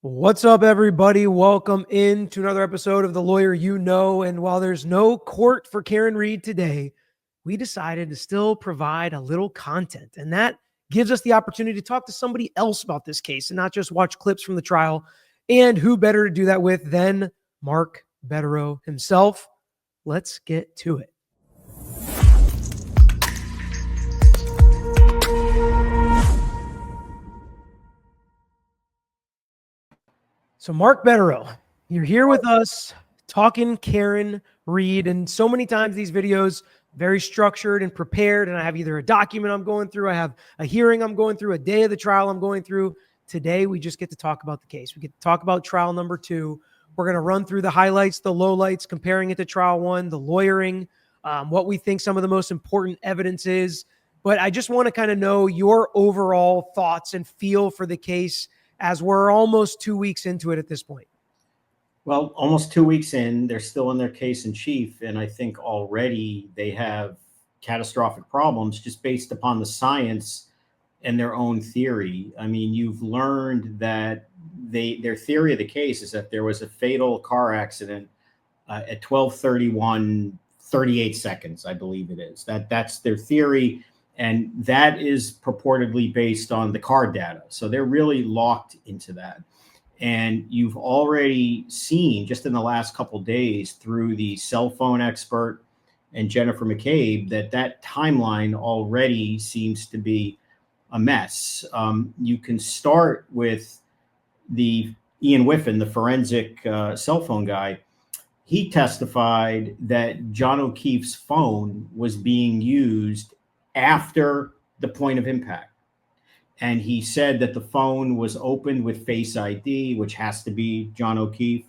What's up, everybody? Welcome in to another episode of The Lawyer You Know. And while there's no court for Karen Reed today, we decided to still provide a little content. And that gives us the opportunity to talk to somebody else about this case and not just watch clips from the trial. And who better to do that with than Mark Bederow himself? Let's get to it. So Mark Bederow, you're here with us talking Karen Reed, and so many times these videos very structured and prepared, and I have either a document I'm going through, I have a hearing I'm going through, a day of the trial I'm going through. Today, we just get to talk about the case. We get to talk about trial number 2. We're going to run through the highlights, the lowlights, comparing it to trial 1, the lawyering, what we think some of the most important evidence is. But I just want to kind of know your overall thoughts and feel for the case as we're almost 2 weeks into it at this point. Well, almost 2 weeks in, they're still in their case in chief. And I think already they have catastrophic problems just based upon the science and their own theory. I mean, you've learned that their theory of the case is that there was a fatal car accident at 12:31, 38 seconds, I believe it is. That's their theory. And that is purportedly based on the car data. So they're really locked into that. And you've already seen just in the last couple of days through the cell phone expert and Jennifer McCabe that timeline already seems to be a mess. You can start with the Ian Whiffen, the forensic cell phone guy. He testified that John O'Keefe's phone was being used after the point of impact. And he said that the phone was opened with Face ID, which has to be John O'Keefe.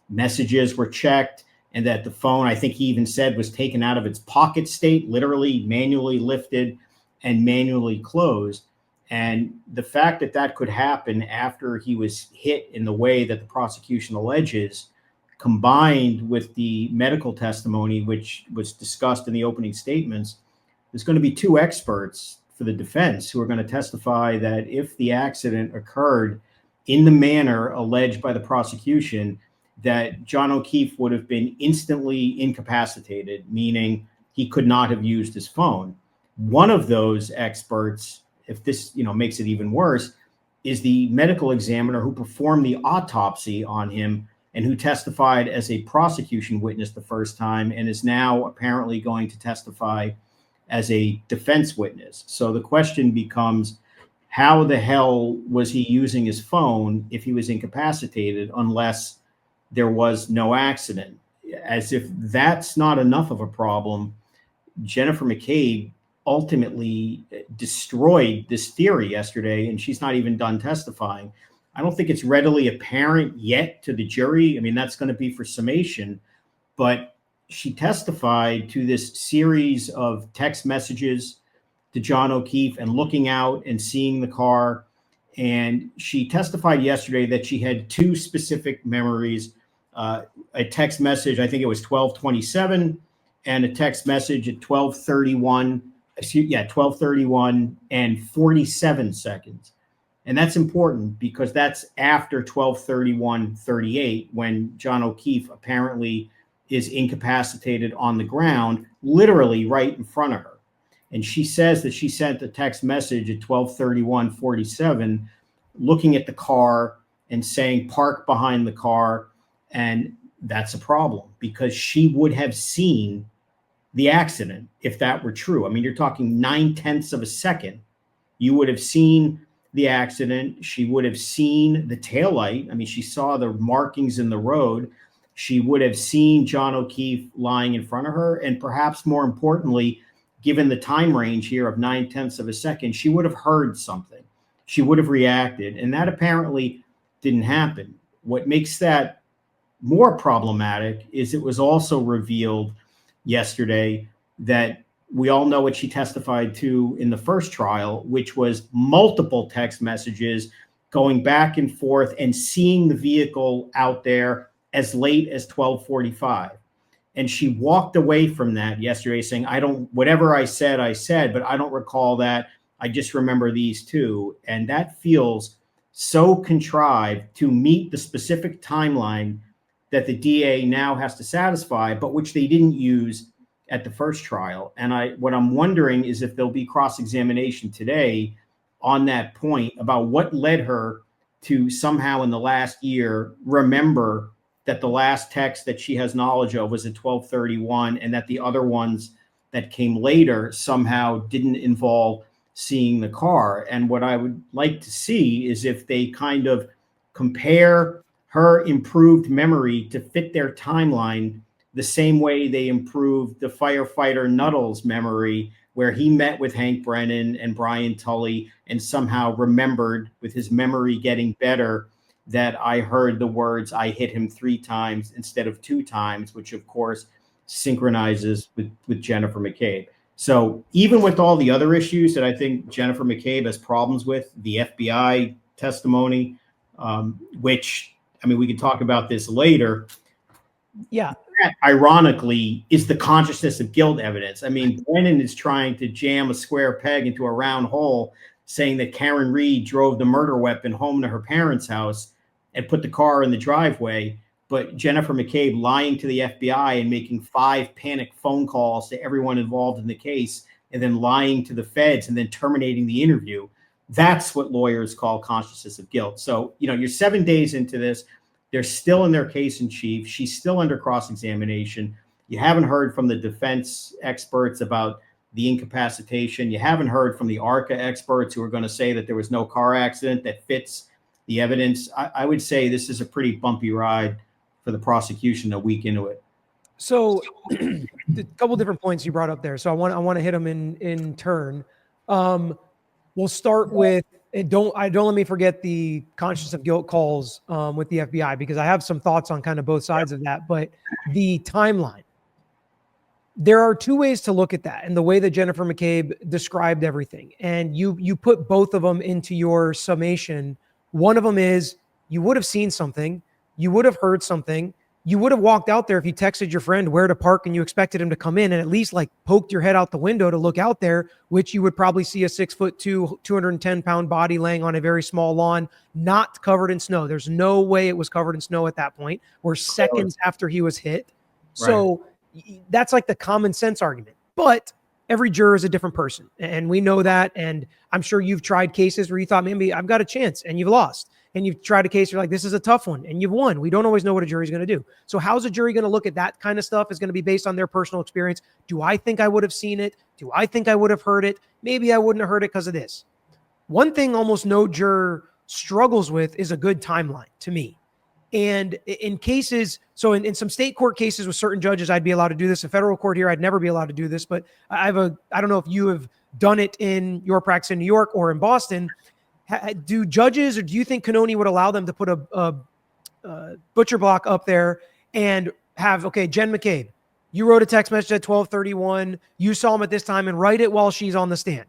Messages were checked, and that the phone, I think he even said, was taken out of its pocket state, literally manually lifted and manually closed. And the fact that that could happen after he was hit in the way that the prosecution alleges, combined with the medical testimony, which was discussed in the opening statements, there's going to be 2 experts for the defense who are going to testify that if the accident occurred in the manner alleged by the prosecution, that John O'Keefe would have been instantly incapacitated, meaning he could not have used his phone. One of those experts, if this makes it even worse, is the medical examiner who performed the autopsy on him and who testified as a prosecution witness the first time and is now apparently going to testify as a defense witness. So the question becomes, how the hell was he using his phone if he was incapacitated unless there was no accident? As if that's not enough of a problem, Jennifer McCabe ultimately destroyed this theory yesterday, and she's not even done testifying. I don't think it's readily apparent yet to the jury. I mean, that's going to be for summation, but she testified to this series of text messages to John O'Keefe and looking out and seeing the car. And she testified yesterday that she had 2 specific memories, a text message, I think it was 12:27, and a text message at 12:31 and 47 seconds. And that's important because that's after 12:31:38 when John O'Keefe apparently is incapacitated on the ground, literally right in front of her. And she says that she sent a text message at 12:31:47, looking at the car and saying, "Park behind the car." And that's a problem because she would have seen the accident if that were true. I mean, you're talking 9/10 of a second. You would have seen the accident. She would have seen the taillight. I mean, she saw the markings in the road. She would have seen John O'Keefe lying in front of her. And perhaps more importantly, given the time range here of 9/10 of a second, she would have heard something. She would have reacted. And that apparently didn't happen. What makes that more problematic is it was also revealed yesterday that we all know what she testified to in the first trial, which was multiple text messages going back and forth and seeing the vehicle out there as late as 12:45. And she walked away from that yesterday saying, whatever I said, but I don't recall that. I just remember these 2. And that feels so contrived to meet the specific timeline that the DA now has to satisfy, but which they didn't use at the first trial. And what I'm wondering is if there'll be cross-examination today on that point about what led her to somehow in the last year remember that the last text that she has knowledge of was at 12:31, and that the other ones that came later somehow didn't involve seeing the car. And what I would like to see is if they kind of compare her improved memory to fit their timeline the same way they improved the firefighter Nuttall's memory, where he met with Hank Brennan and Brian Tully and somehow remembered, with his memory getting better, that I heard the words, "I hit him 3 times instead of 2 times," which of course synchronizes with Jennifer McCabe. So even with all the other issues that I think Jennifer McCabe has problems with, the FBI testimony, which, I mean, we can talk about this later. Yeah. That, ironically, is the consciousness of guilt evidence. I mean, Brennan is trying to jam a square peg into a round hole, saying that Karen Reed drove the murder weapon home to her parents' house and put the car in the driveway. But Jennifer McCabe lying to the FBI and making 5 panic phone calls to everyone involved in the case, and then lying to the feds and then terminating the interview. That's what lawyers call consciousness of guilt. So, you know, you're 7 days into this. They're still in their case in chief. She's still under cross-examination. You haven't heard from the defense experts about the incapacitation. You haven't heard from the ARCA experts who are going to say that there was no car accident that fits the evidence. I would say this is a pretty bumpy ride for the prosecution a week into it. So a couple different points you brought up there. So I want to hit them in turn. We'll start with, don't let me forget the conscience of guilt calls with the FBI, because I have some thoughts on kind of both sides of that. But the timeline, there are 2 ways to look at that, and the way that Jennifer McCabe described everything. And you put both of them into your summation. One of them is, you would have seen something, you would have heard something, you would have walked out there if you texted your friend where to park and you expected him to come in, and at least like poked your head out the window to look out there, which you would probably see a 6'2", 210-pound body laying on a very small lawn, not covered in snow. There's no way it was covered in snow at that point. We're seconds after he was hit. So that's like the common sense argument. But every juror is a different person, and we know that. And I'm sure you've tried cases where you thought, maybe I've got a chance, and you've lost. And you've tried a case, you're like, this is a tough one, and you've won. We don't always know what a jury's going to do. So how's a jury going to look at that kind of stuff? Is going to be based on their personal experience. Do I think I would have seen it? Do I think I would have heard it? Maybe I wouldn't have heard it because of this. One thing almost no juror struggles with is a good timeline, to me. And in cases, so in some state court cases with certain judges, I'd be allowed to do this. In federal court here, I'd never be allowed to do this. But I don't know if you have done it in your practice in New York or in Boston. Do judges, or do you think Canoni would allow them to put a butcher block up there and have, okay, Jen McCabe, you wrote a text message at 12:31, you saw him at this time, and write it while she's on the stand?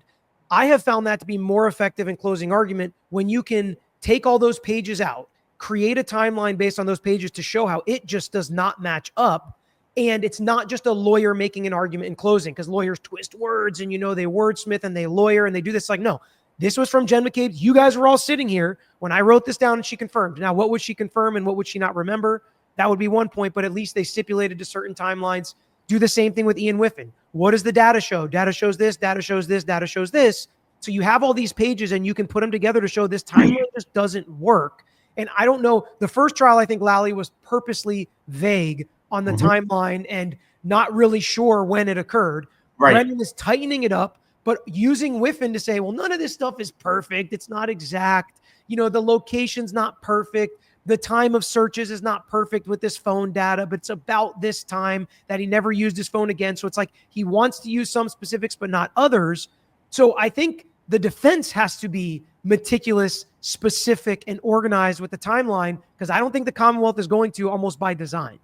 I have found that to be more effective in closing argument when you can take all those pages out, create a timeline based on those pages to show how it just does not match up. And it's not just a lawyer making an argument in closing, because lawyers twist words and, you know, they wordsmith and they lawyer and they do this. Like, no, this was from Jen McCabe. You guys were all sitting here when I wrote this down and she confirmed. Now, what would she confirm and what would she not remember? That would be one point, but at least they stipulated to certain timelines. Do the same thing with Ian Whiffen. What does the data show? Data shows this, data shows this, data shows this. So you have all these pages and you can put them together to show this timeline just doesn't work. And I don't know, the first trial, I think Lally was purposely vague on the timeline and not really sure when it occurred. Right. Brennan is tightening it up, but using Whiffen to say, well, none of this stuff is perfect. It's not exact. You know, the location's not perfect. The time of searches is not perfect with this phone data, but it's about this time that he never used his phone again. So it's like he wants to use some specifics, but not others. So I think the defense has to be meticulous, specific, and organized with the timeline, because I don't think the Commonwealth is going to, almost by design.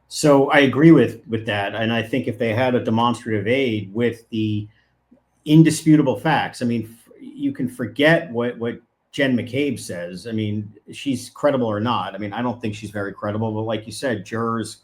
So I agree with that. And I think if they had a demonstrative aid with the indisputable facts, I mean, you can forget what Jen McCabe says. I mean, she's credible or not. I mean, I don't think she's very credible, but like you said, jurors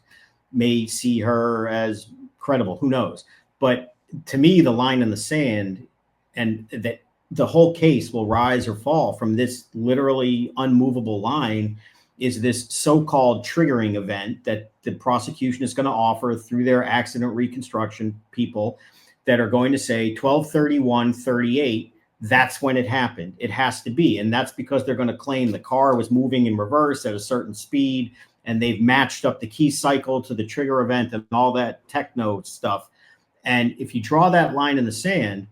may see her as credible. Who knows? But to me, the line in the sand, and that the whole case will rise or fall from this literally unmovable line is this so-called triggering event that the prosecution is going to offer through their accident reconstruction people that are going to say 12/31/38. That's when it happened. It has to be. And that's because they're going to claim the car was moving in reverse at a certain speed, and they've matched up the key cycle to the trigger event and all that techno stuff. And if you draw that line in the sand,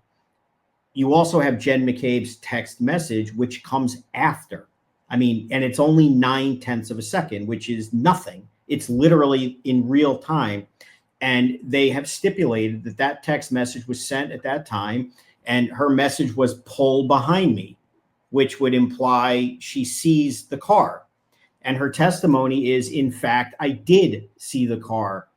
you also have Jen McCabe's text message, which comes after. I mean, and it's only 9/10 of a second, which is nothing. It's literally in real time. And they have stipulated that that text message was sent at that time, and her message was pull behind me, which would imply she sees the car. And her testimony is, in fact, I did see the car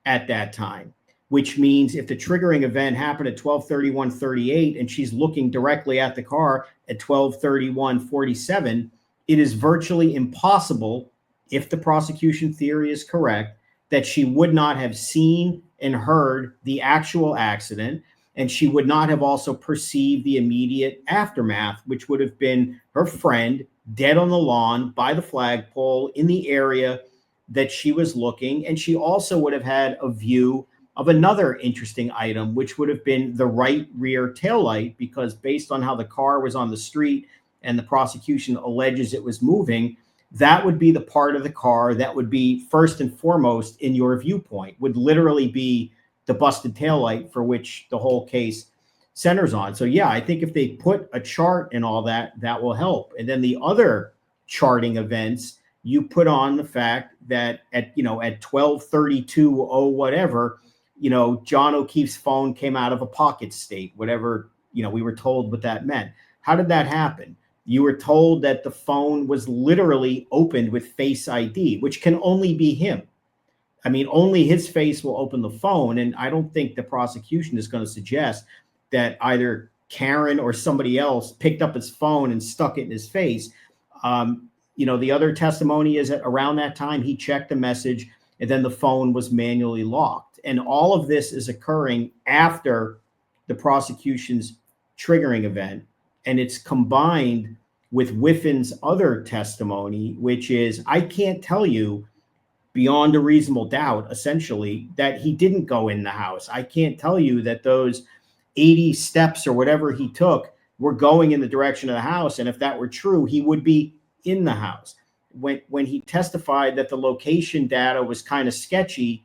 at that time, which means if the triggering event happened at 12/31/38 and she's looking directly at the car at 12/31/47, it is virtually impossible, if the prosecution theory is correct, that she would not have seen and heard the actual accident, and she would not have also perceived the immediate aftermath, which would have been her friend dead on the lawn by the flagpole in the area that she was looking. And she also would have had a view of another interesting item, which would have been the right rear taillight, because based on how the car was on the street and the prosecution alleges it was moving, that would be the part of the car that would be first and foremost in your viewpoint, would literally be the busted taillight for which the whole case centers on. So yeah, I think if they put a chart and all that, that will help. And then the other charting events, you put on the fact that at 12:32 whatever, John O'Keefe's phone came out of a pocket state, whatever, we were told what that meant. How did that happen? You were told that the phone was literally opened with Face ID, which can only be him. I mean, only his face will open the phone. And I don't think the prosecution is going to suggest that either Karen or somebody else picked up his phone and stuck it in his face. The other testimony is that around that time he checked the message and then the phone was manually locked. And all of this is occurring after the prosecution's triggering event. And it's combined with Whiffin's other testimony, which is, I can't tell you beyond a reasonable doubt, essentially, that he didn't go in the house. I can't tell you that those 80 steps or whatever he took were going in the direction of the house. And if that were true, he would be in the house. When he testified that the location data was kind of sketchy,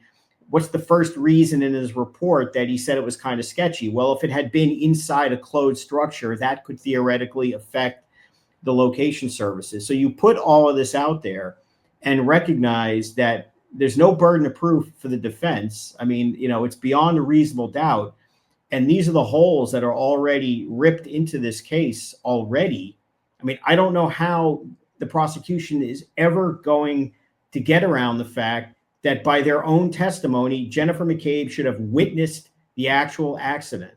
what's the first reason in his report that he said it was kind of sketchy? Well, if it had been inside a closed structure, that could theoretically affect the location services. So you put all of this out there and recognize that there's no burden of proof for the defense. I mean, it's beyond a reasonable doubt. And these are the holes that are already ripped into this case already. I mean, I don't know how the prosecution is ever going to get around the fact that by their own testimony, Jennifer McCabe should have witnessed the actual accident.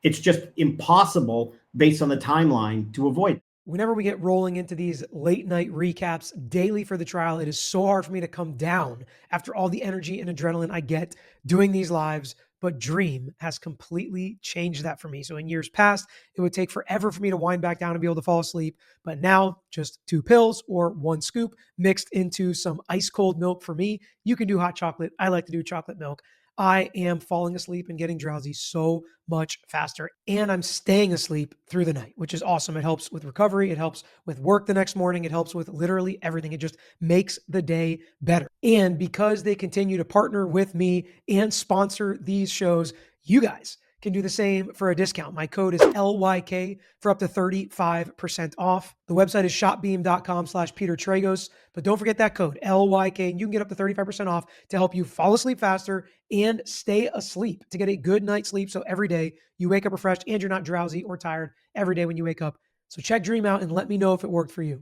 It's just impossible based on the timeline to avoid. Whenever we get rolling into these late night recaps daily for the trial, it is so hard for me to come down after all the energy and adrenaline I get doing these lives. But Dream has completely changed that for me. So in years past, it would take forever for me to wind back down and be able to fall asleep. But now just 2 pills or 1 scoop mixed into some ice cold milk for me. You can do hot chocolate. I like to do chocolate milk. I am falling asleep and getting drowsy so much faster. And I'm staying asleep through the night, which is awesome. It helps with recovery. It helps with work the next morning. It helps with literally everything. It just makes the day better. And because they continue to partner with me and sponsor these shows, you guys can do the same for a discount. My code is LYK for up to 35% off. The website is shopbeam.com/Peter Tragos, but don't forget that code LYK and you can get up to 35% off to help you fall asleep faster and stay asleep, to get a good night's sleep. So every day you wake up refreshed and you're not drowsy or tired every day when you wake up. So check Dream out and let me know if it worked for you.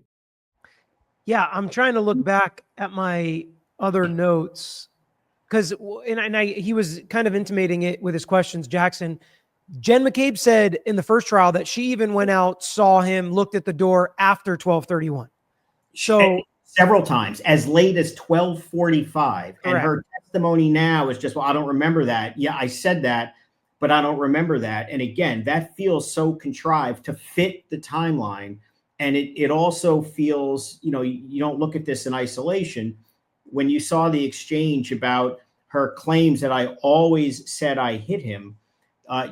Yeah, I'm trying to look back at my other notes because he was kind of intimating it with his questions. Jackson, Jen McCabe said in the first trial that she even went out, saw him, looked at the door after 12:31. So several times, as late as 12:45. And her testimony now is just, well, I don't remember that. Yeah, I said that. but I don't remember that. And again, that feels so contrived to fit the timeline. And it also feels, you don't look at this in isolation. When you saw the exchange about her claims that I always said I hit him,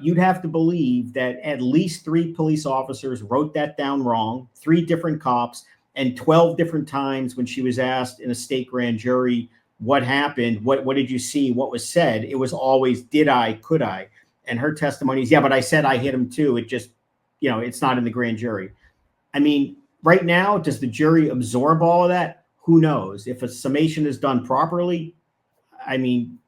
you'd have to believe that at least 3 police officers wrote that down wrong, 3 different cops, and 12 different times when she was asked in a state grand jury, what happened? What did you see? What was said? It was always, did I, could I? And her testimony is, yeah, but I said I hit him too. It just, it's not in the grand jury. I mean, right now, does the jury absorb all of that? Who knows? If a summation is done properly, I mean,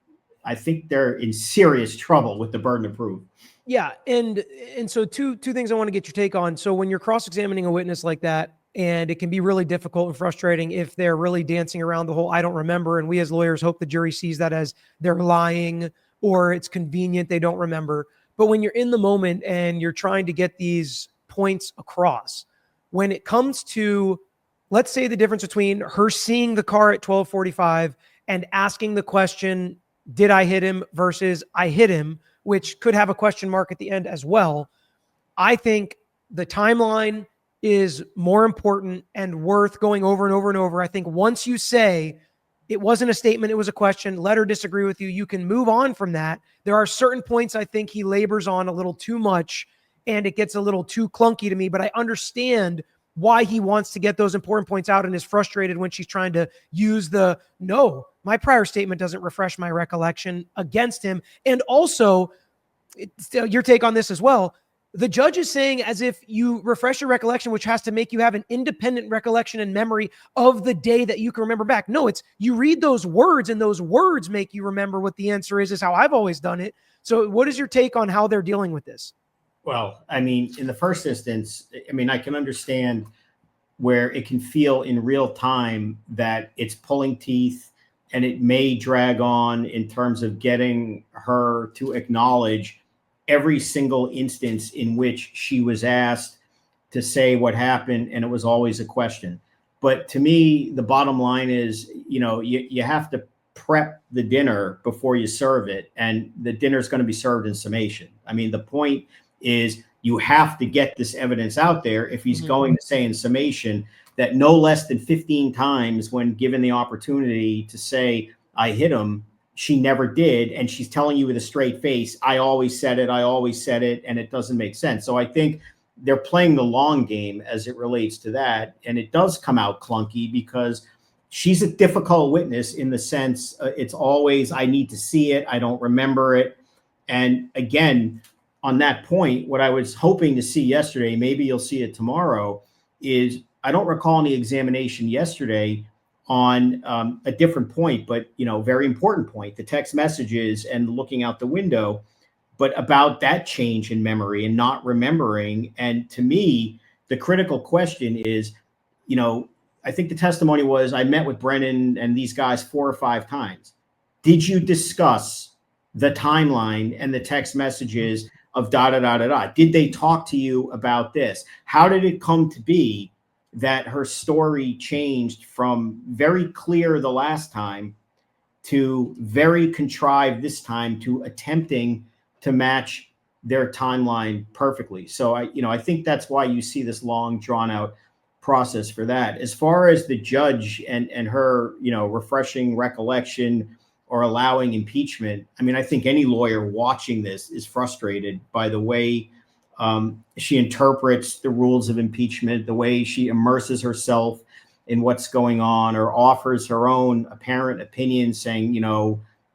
I think they're in serious trouble with the burden of proof. Yeah. And so two things I want to get your take on. So when you're cross-examining a witness like that, and it can be really difficult and frustrating if they're really dancing around the whole, I don't remember. And we as lawyers hope the jury sees that as they're lying or it's convenient, they don't remember. But when you're in the moment and you're trying to get these points across, when it comes to, let's say, the difference between her seeing the car at 12:45 and asking the question, did I hit him, versus I hit him, which could have a question mark at the end as well. I think the timeline is more important and worth going over and over and over. I think once you say it wasn't a statement, it was a question, let her disagree with you, you can move on from that. There are certain points I think he labors on a little too much and it gets a little too clunky to me, but I understand why he wants to get those important points out and is frustrated when she's trying to use no, my prior statement doesn't refresh my recollection against him. And also, your take on this as well, the judge is saying as if you refresh your recollection, which has to make you have an independent recollection and memory of the day that you can remember back. No, it's you read those words and those words make you remember what the answer is how I've always done it. So what is your take on how they're dealing with this? Well, I mean, in the first instance, I mean, I can understand where it can feel in real time that it's pulling teeth and it may drag on in terms of getting her to acknowledge every single instance in which she was asked to say what happened, and it was always a question. But to me, the bottom line is, you have to prep the dinner before you serve it, and the dinner is going to be served in summation. I mean, the point is you have to get this evidence out there if he's going to say in summation that no less than 15 times when given the opportunity to say, I hit him, she never did. And she's telling you with a straight face, I always said it, and it doesn't make sense. So I think they're playing the long game as it relates to that. And it does come out clunky because she's a difficult witness in the sense it's always, I need to see it, I don't remember it. And again, on that point, what I was hoping to see yesterday, maybe you'll see it tomorrow, is I don't recall any examination yesterday on a different point, but very important point, the text messages and looking out the window, but about that change in memory and not remembering. And to me, the critical question is, I think the testimony was, I met with Brennan and these guys 4 or 5 times. Did you discuss the timeline and the text messages of da da da da da? Did they talk to you about this? How did it come to be that her story changed from very clear the last time to very contrived this time to attempting to match their timeline perfectly? So I think that's why you see this long drawn out process for that. As far as the judge and her, refreshing recollection or allowing impeachment, I mean, I think any lawyer watching this is frustrated by the way she interprets the rules of impeachment, the way she immerses herself in what's going on, or offers her own apparent opinion saying,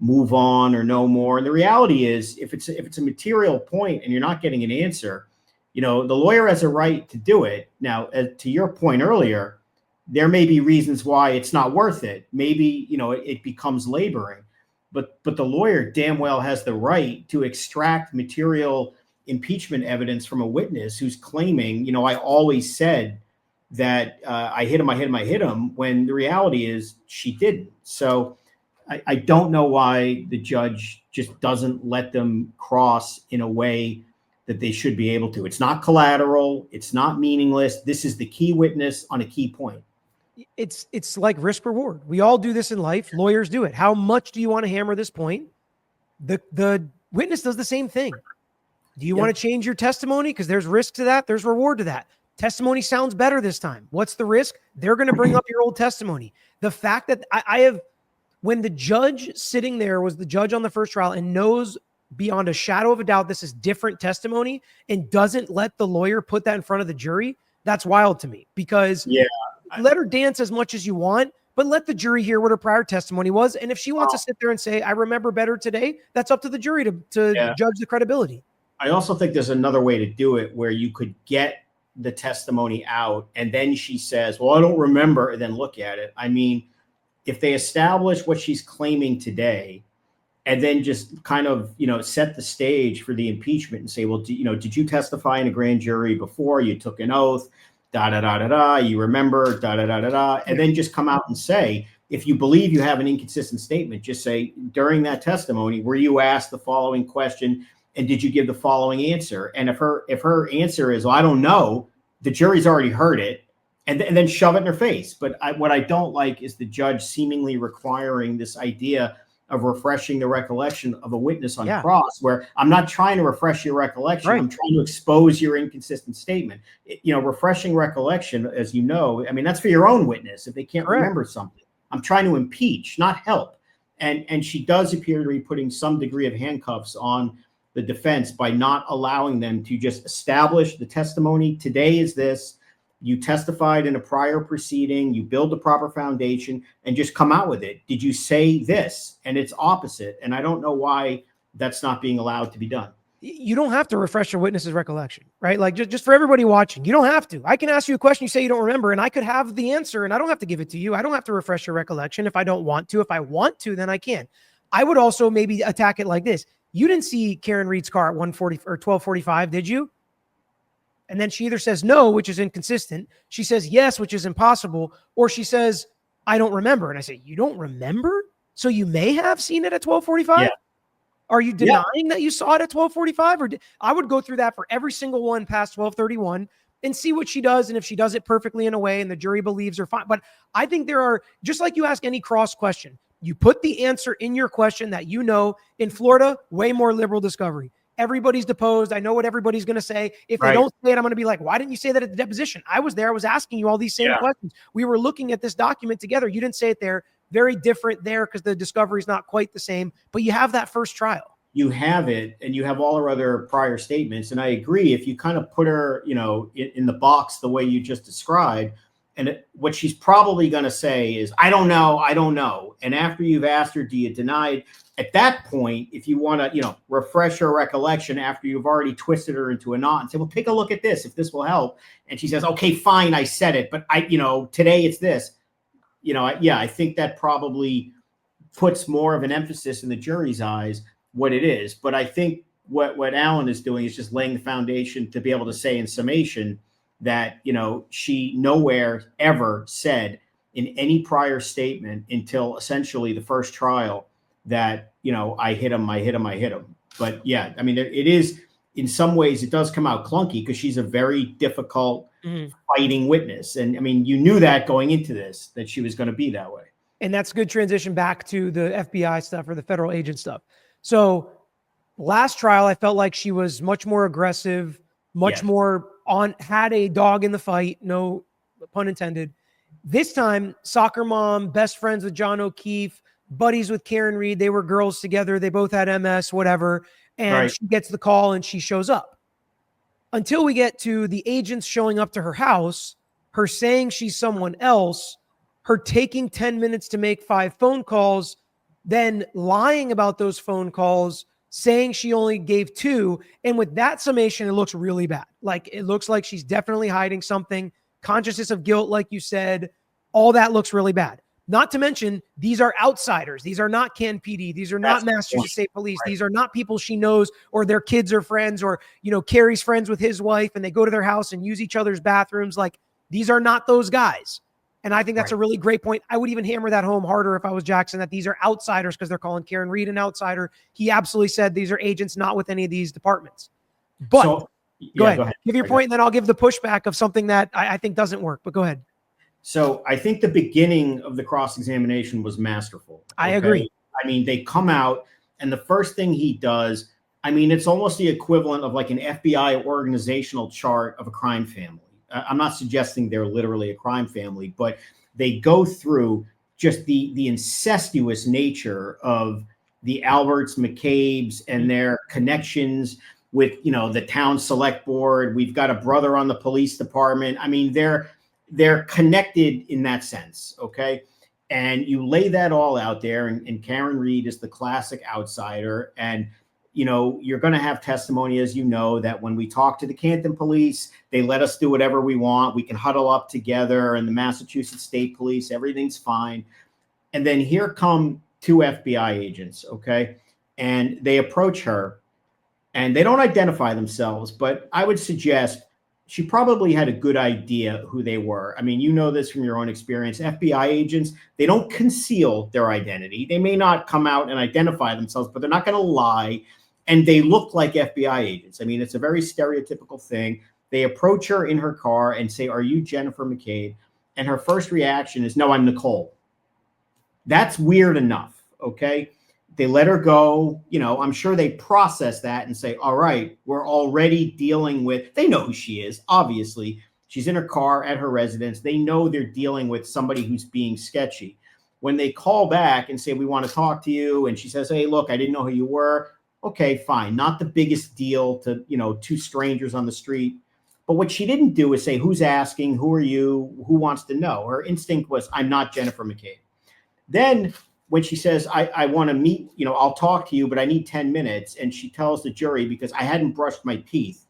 move on or no more. And the reality is, if it's a material point and you're not getting an answer, the lawyer has a right to do it. Now, to your point earlier, there may be reasons why it's not worth it. Maybe, it becomes laboring, but the lawyer damn well has the right to extract material impeachment evidence from a witness who's claiming, I always said that I hit him, when the reality is she didn't. So I don't know why the judge just doesn't let them cross in a way that they should be able to. It's not collateral. It's not meaningless. This is the key witness on a key point. It's like risk reward. We all do this in life. Lawyers do it. How much do you want to hammer this point? The witness does the same thing. Do you want to change your testimony? Because there's risk to that. There's reward to that. Testimony sounds better this time. What's the risk? They're going to bring up your old testimony. The fact that I have, when the judge sitting there was the judge on the first trial and knows beyond a shadow of a doubt this is different testimony and doesn't let the lawyer put that in front of the jury, that's wild to me. Because let her dance as much as you want, but let the jury hear what her prior testimony was. And if she wants to sit there and say, I remember better today, that's up to the jury to judge the credibility. I also think there's another way to do it where you could get the testimony out and then she says, well, I don't remember, and then look at it. I mean, if they establish what she's claiming today and then just kind of, set the stage for the impeachment and say, well, did you testify in a grand jury before? You took an oath, you remember, and then just come out and say, if you believe you have an inconsistent statement, just say during that testimony, were you asked the following question? And did you give the following answer? And if her answer is, well, I don't know, the jury's already heard it, and then shove it in her face. But what I don't like is the judge seemingly requiring this idea of refreshing the recollection of a witness on cross, where I'm not trying to refresh your recollection. Right. I'm trying to expose your inconsistent statement. Refreshing recollection, as you know, I mean, that's for your own witness if they can't remember something. I'm trying to impeach, not help. And she does appear to be putting some degree of handcuffs on the defense by not allowing them to just establish the testimony. Today is this. You testified in a prior proceeding, you build the proper foundation, and just come out with it. Did you say this? And it's opposite. And I don't know why that's not being allowed to be done. You don't have to refresh your witness's recollection, right? Like just for everybody watching, you don't have to. I can ask you a question, you say you don't remember, and I could have the answer, and I don't have to give it to you. I don't have to refresh your recollection if I don't want to. If I want to, then I can. I would also maybe attack it like this. You didn't see Karen Reed's car at 1:40 or 12:45, did you? And then she either says no, which is inconsistent. She says yes, which is impossible. Or she says, I don't remember. And I say, you don't remember? So you may have seen it at 12:45? Yeah. Are you denying that you saw it at 12:45? Or I would go through that for every single one past 12:31 and see what she does. And if she does it perfectly in a way and the jury believes her, fine. But I think there are, just like you ask any cross question, you put the answer in your question that in Florida, way more liberal discovery. Everybody's deposed. I know what everybody's going to say. If they don't say it, I'm going to be like, why didn't you say that at the deposition? I was there. I was asking you all these same questions. We were looking at this document together. You didn't say it there. Very different there because the discovery is not quite the same, but you have that first trial. You have it, and you have all her other prior statements. And I agree, if you kind of put her, in the box the way you just described, and what she's probably going to say is, I don't know. And after you've asked her, do you deny it? At that point, if you want to, refresh her recollection after you've already twisted her into a knot and say, well, take a look at this, if this will help. And she says, okay, fine, I said it, but today it's this. I think that probably puts more of an emphasis in the jury's eyes what it is. But I think what Alan is doing is just laying the foundation to be able to say in summation that, she nowhere ever said in any prior statement until essentially the first trial that, I hit him. But yeah, I mean, it is, in some ways it does come out clunky because she's a very difficult fighting witness. And I mean, you knew that going into this, that she was going to be that way. And that's a good transition back to the FBI stuff or the federal agent stuff. So last trial, I felt like she was much more aggressive, much more had a dog in the fight, no pun intended. This time, soccer mom, best friends with John O'Keefe, buddies with Karen Reed. They were girls together. They both had MS, whatever. And she gets the call and she shows up. Until we get to the agents showing up to her house, her saying she's someone else, her taking 10 minutes to make 5 phone calls, then lying about those phone calls, saying she only gave 2. And with that summation, it looks really bad. Like, it looks like she's definitely hiding something. Consciousness of guilt, like you said, all that looks really bad. Not to mention, these are outsiders. These are not Ken PD. These are not Masters of State Police. These are not people she knows or their kids are friends or, Carrie's friends with his wife and they go to their house and use each other's bathrooms. Like, these are not those guys. And I think that's a really great point. I would even hammer that home harder if I was Jackson, that these are outsiders because they're calling Karen Reed an outsider. He absolutely said these are agents not with any of these departments. But go ahead. Give your point, and then I'll give the pushback of something that I think doesn't work. But go ahead. So I think the beginning of the cross-examination was masterful. I agree. I mean, they come out, and the first thing he does, I mean, it's almost the equivalent of like an FBI organizational chart of a crime family. I'm not suggesting they're literally a crime family, but they go through just the incestuous nature of the Alberts, McCabes, and their connections with, you know, the town select board. We've got a brother on the police department. I mean, they're connected in that sense, okay? And you lay that all out there, and Karen Reed is the classic outsider. And you know, you're going to have testimony, as you know, that when we talk to the Canton police, they let us do whatever we want. We can huddle up together, and the Massachusetts State Police, everything's fine. And then here come two FBI agents, okay? And they approach her, and they don't identify themselves, but I would suggest she probably had a good idea who they were. I mean, you know this from your own experience. FBI agents, they don't conceal their identity. They may not come out and identify themselves, but they're not going to lie. And they look like FBI agents. I mean, it's a very stereotypical thing. They approach her in her car and say, "Are you Jennifer McCabe?" And her first reaction is, "No, I'm Nicole." That's weird enough, okay? They let her go. You know, I'm sure they process that and say, all right, we're already dealing with, they know who she is. Obviously, she's in her car at her residence. They know they're dealing with somebody who's being sketchy. When they call back and say, "We want to talk to you," and she says, "Hey, look, I didn't know who you were." Okay, fine. Not the biggest deal to, you know, two strangers on the street. But what she didn't do is say, "Who's asking? Who are you? Who wants to know?" Her instinct was, "I'm not Jennifer McCabe." Then when she says, I want to meet, you know, "I'll talk to you, but I need 10 minutes. And she tells the jury, "Because I hadn't brushed my teeth."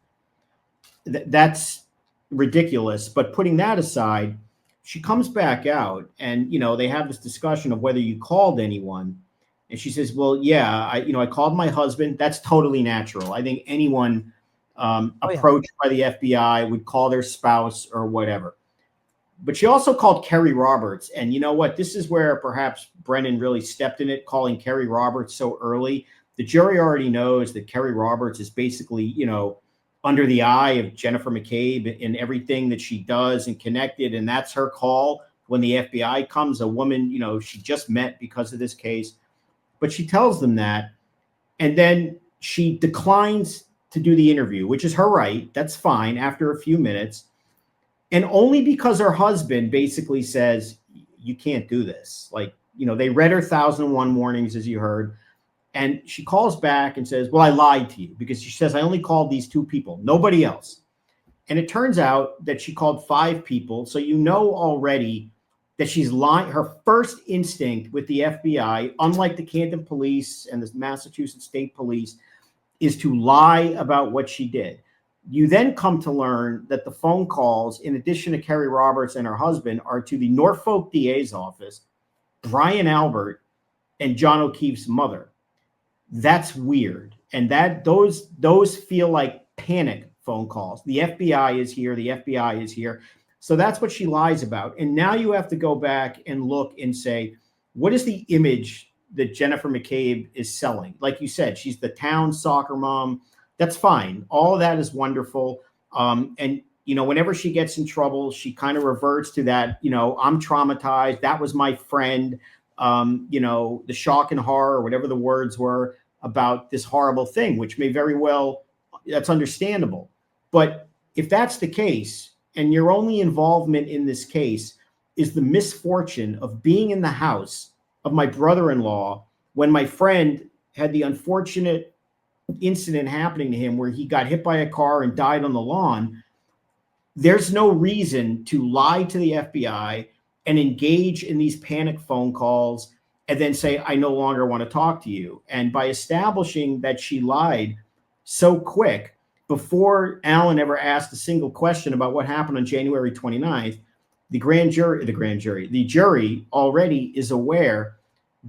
That's ridiculous. But putting that aside, she comes back out, and, you know, they have this discussion of whether you called anyone. And she says, "Well, yeah, I called my husband." That's totally natural. I think anyone approached by the FBI would call their spouse or whatever. But she also called Kerry Roberts. And you know what? This is where perhaps Brennan really stepped in it, calling Kerry Roberts so early. The jury already knows that Kerry Roberts is basically, you know, under the eye of Jennifer McCabe in everything that she does and connected. And that's her call when the FBI comes, a woman, you know, she just met because of this case. But she tells them that, and then she declines to do the interview, which is her right. That's fine after a few minutes. And only because her husband basically says, "You can't do this." Like, you know, they read her 1001 warnings, as you heard. And she calls back and says, "Well, I lied to you," because she says, "I only called these two people, nobody else." And it turns out that she called 5 people. So you know already that she's lying. Her first instinct with the FBI, unlike the Canton police and the Massachusetts State Police, is to lie about what she did. You then come to learn that the phone calls, in addition to Kerry Roberts and her husband, are to the Norfolk DA's office, Brian Albert, and John O'Keefe's mother. That's weird. And that those feel like panic phone calls. The FBI is here. The FBI is here. So that's what she lies about. And now you have to go back and look and say, what is the image that Jennifer McCabe is selling? Like you said, she's the town soccer mom. That's fine. All of that is wonderful. And, you know, whenever she gets in trouble, she kind of reverts to that, you know, "I'm traumatized. That was my friend." You know, the shock and horror, or whatever the words were about this horrible thing, which may very well, that's understandable. But if that's the case, and your only involvement in this case is the misfortune of being in the house of my brother-in-law when my friend had the unfortunate incident happening to him where he got hit by a car and died on the lawn, there's no reason to lie to the FBI and engage in these panic phone calls and then say, "I no longer want to talk to you." And by establishing that she lied so quick, before Alan ever asked a single question about what happened on January 29th, the jury already is aware.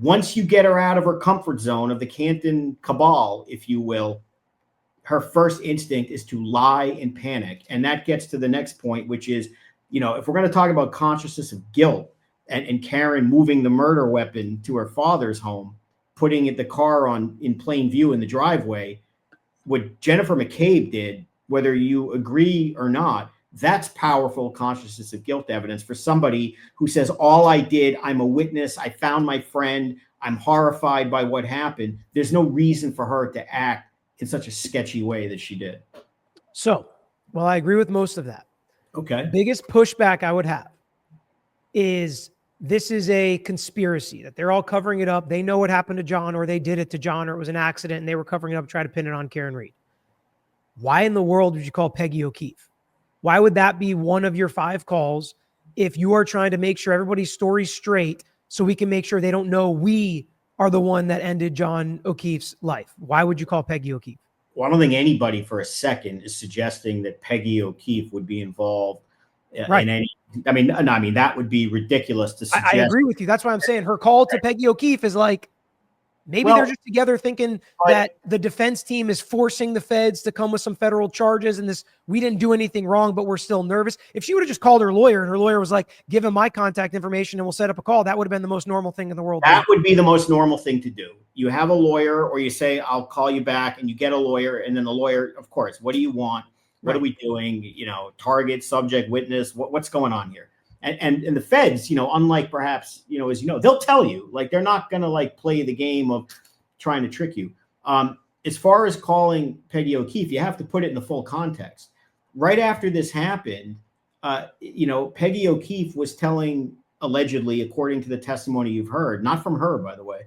Once you get her out of her comfort zone of the Canton cabal, if you will, her first instinct is to lie and panic. And that gets to the next point, which is, you know, if we're going to talk about consciousness of guilt and Karen moving the murder weapon to her father's home, putting the car in plain view in the driveway, what Jennifer McCabe did, whether you agree or not, that's powerful consciousness of guilt evidence for somebody who says, "All I did, I'm a witness. I found my friend. I'm horrified by what happened." There's no reason for her to act in such a sketchy way that she did. So, well, I agree with most of that. Okay. Biggest pushback I would have is this is a conspiracy, that they're all covering it up. They know what happened to John, or they did it to John, or it was an accident and they were covering it up, trying to pin it on Karen Reed. Why in the world would you call Peggy O'Keefe? Why would that be one of your 5 calls if you are trying to make sure everybody's story's straight so we can make sure they don't know we are the one that ended John O'Keefe's life? Why would you call Peggy O'Keefe? Well, I don't think anybody for a second is suggesting that Peggy O'Keefe would be involved in any. I mean, that would be ridiculous to suggest. I agree with you. That's why I'm saying her call to Peggy O'Keefe is like, maybe they're just together thinking that the defense team is forcing the feds to come with some federal charges and this, we didn't do anything wrong, but we're still nervous. If she would have just called her lawyer and her lawyer was like, give him my contact information and we'll set up a call, that would have been the most normal thing in the world. That would be the most normal thing to do. You have a lawyer, or you say, I'll call you back, and you get a lawyer, and then the lawyer, of course, what do you want? What are we doing? You know, target, subject, witness, what's going on here? And the feds, you know, unlike perhaps, you know, as you know, they'll tell you, like, they're not going to like play the game of trying to trick you. As far as calling Peggy O'Keefe, you have to put it in the full context. Right after this happened, you know, Peggy O'Keefe was telling, allegedly, according to the testimony you've heard, not from her, by the way,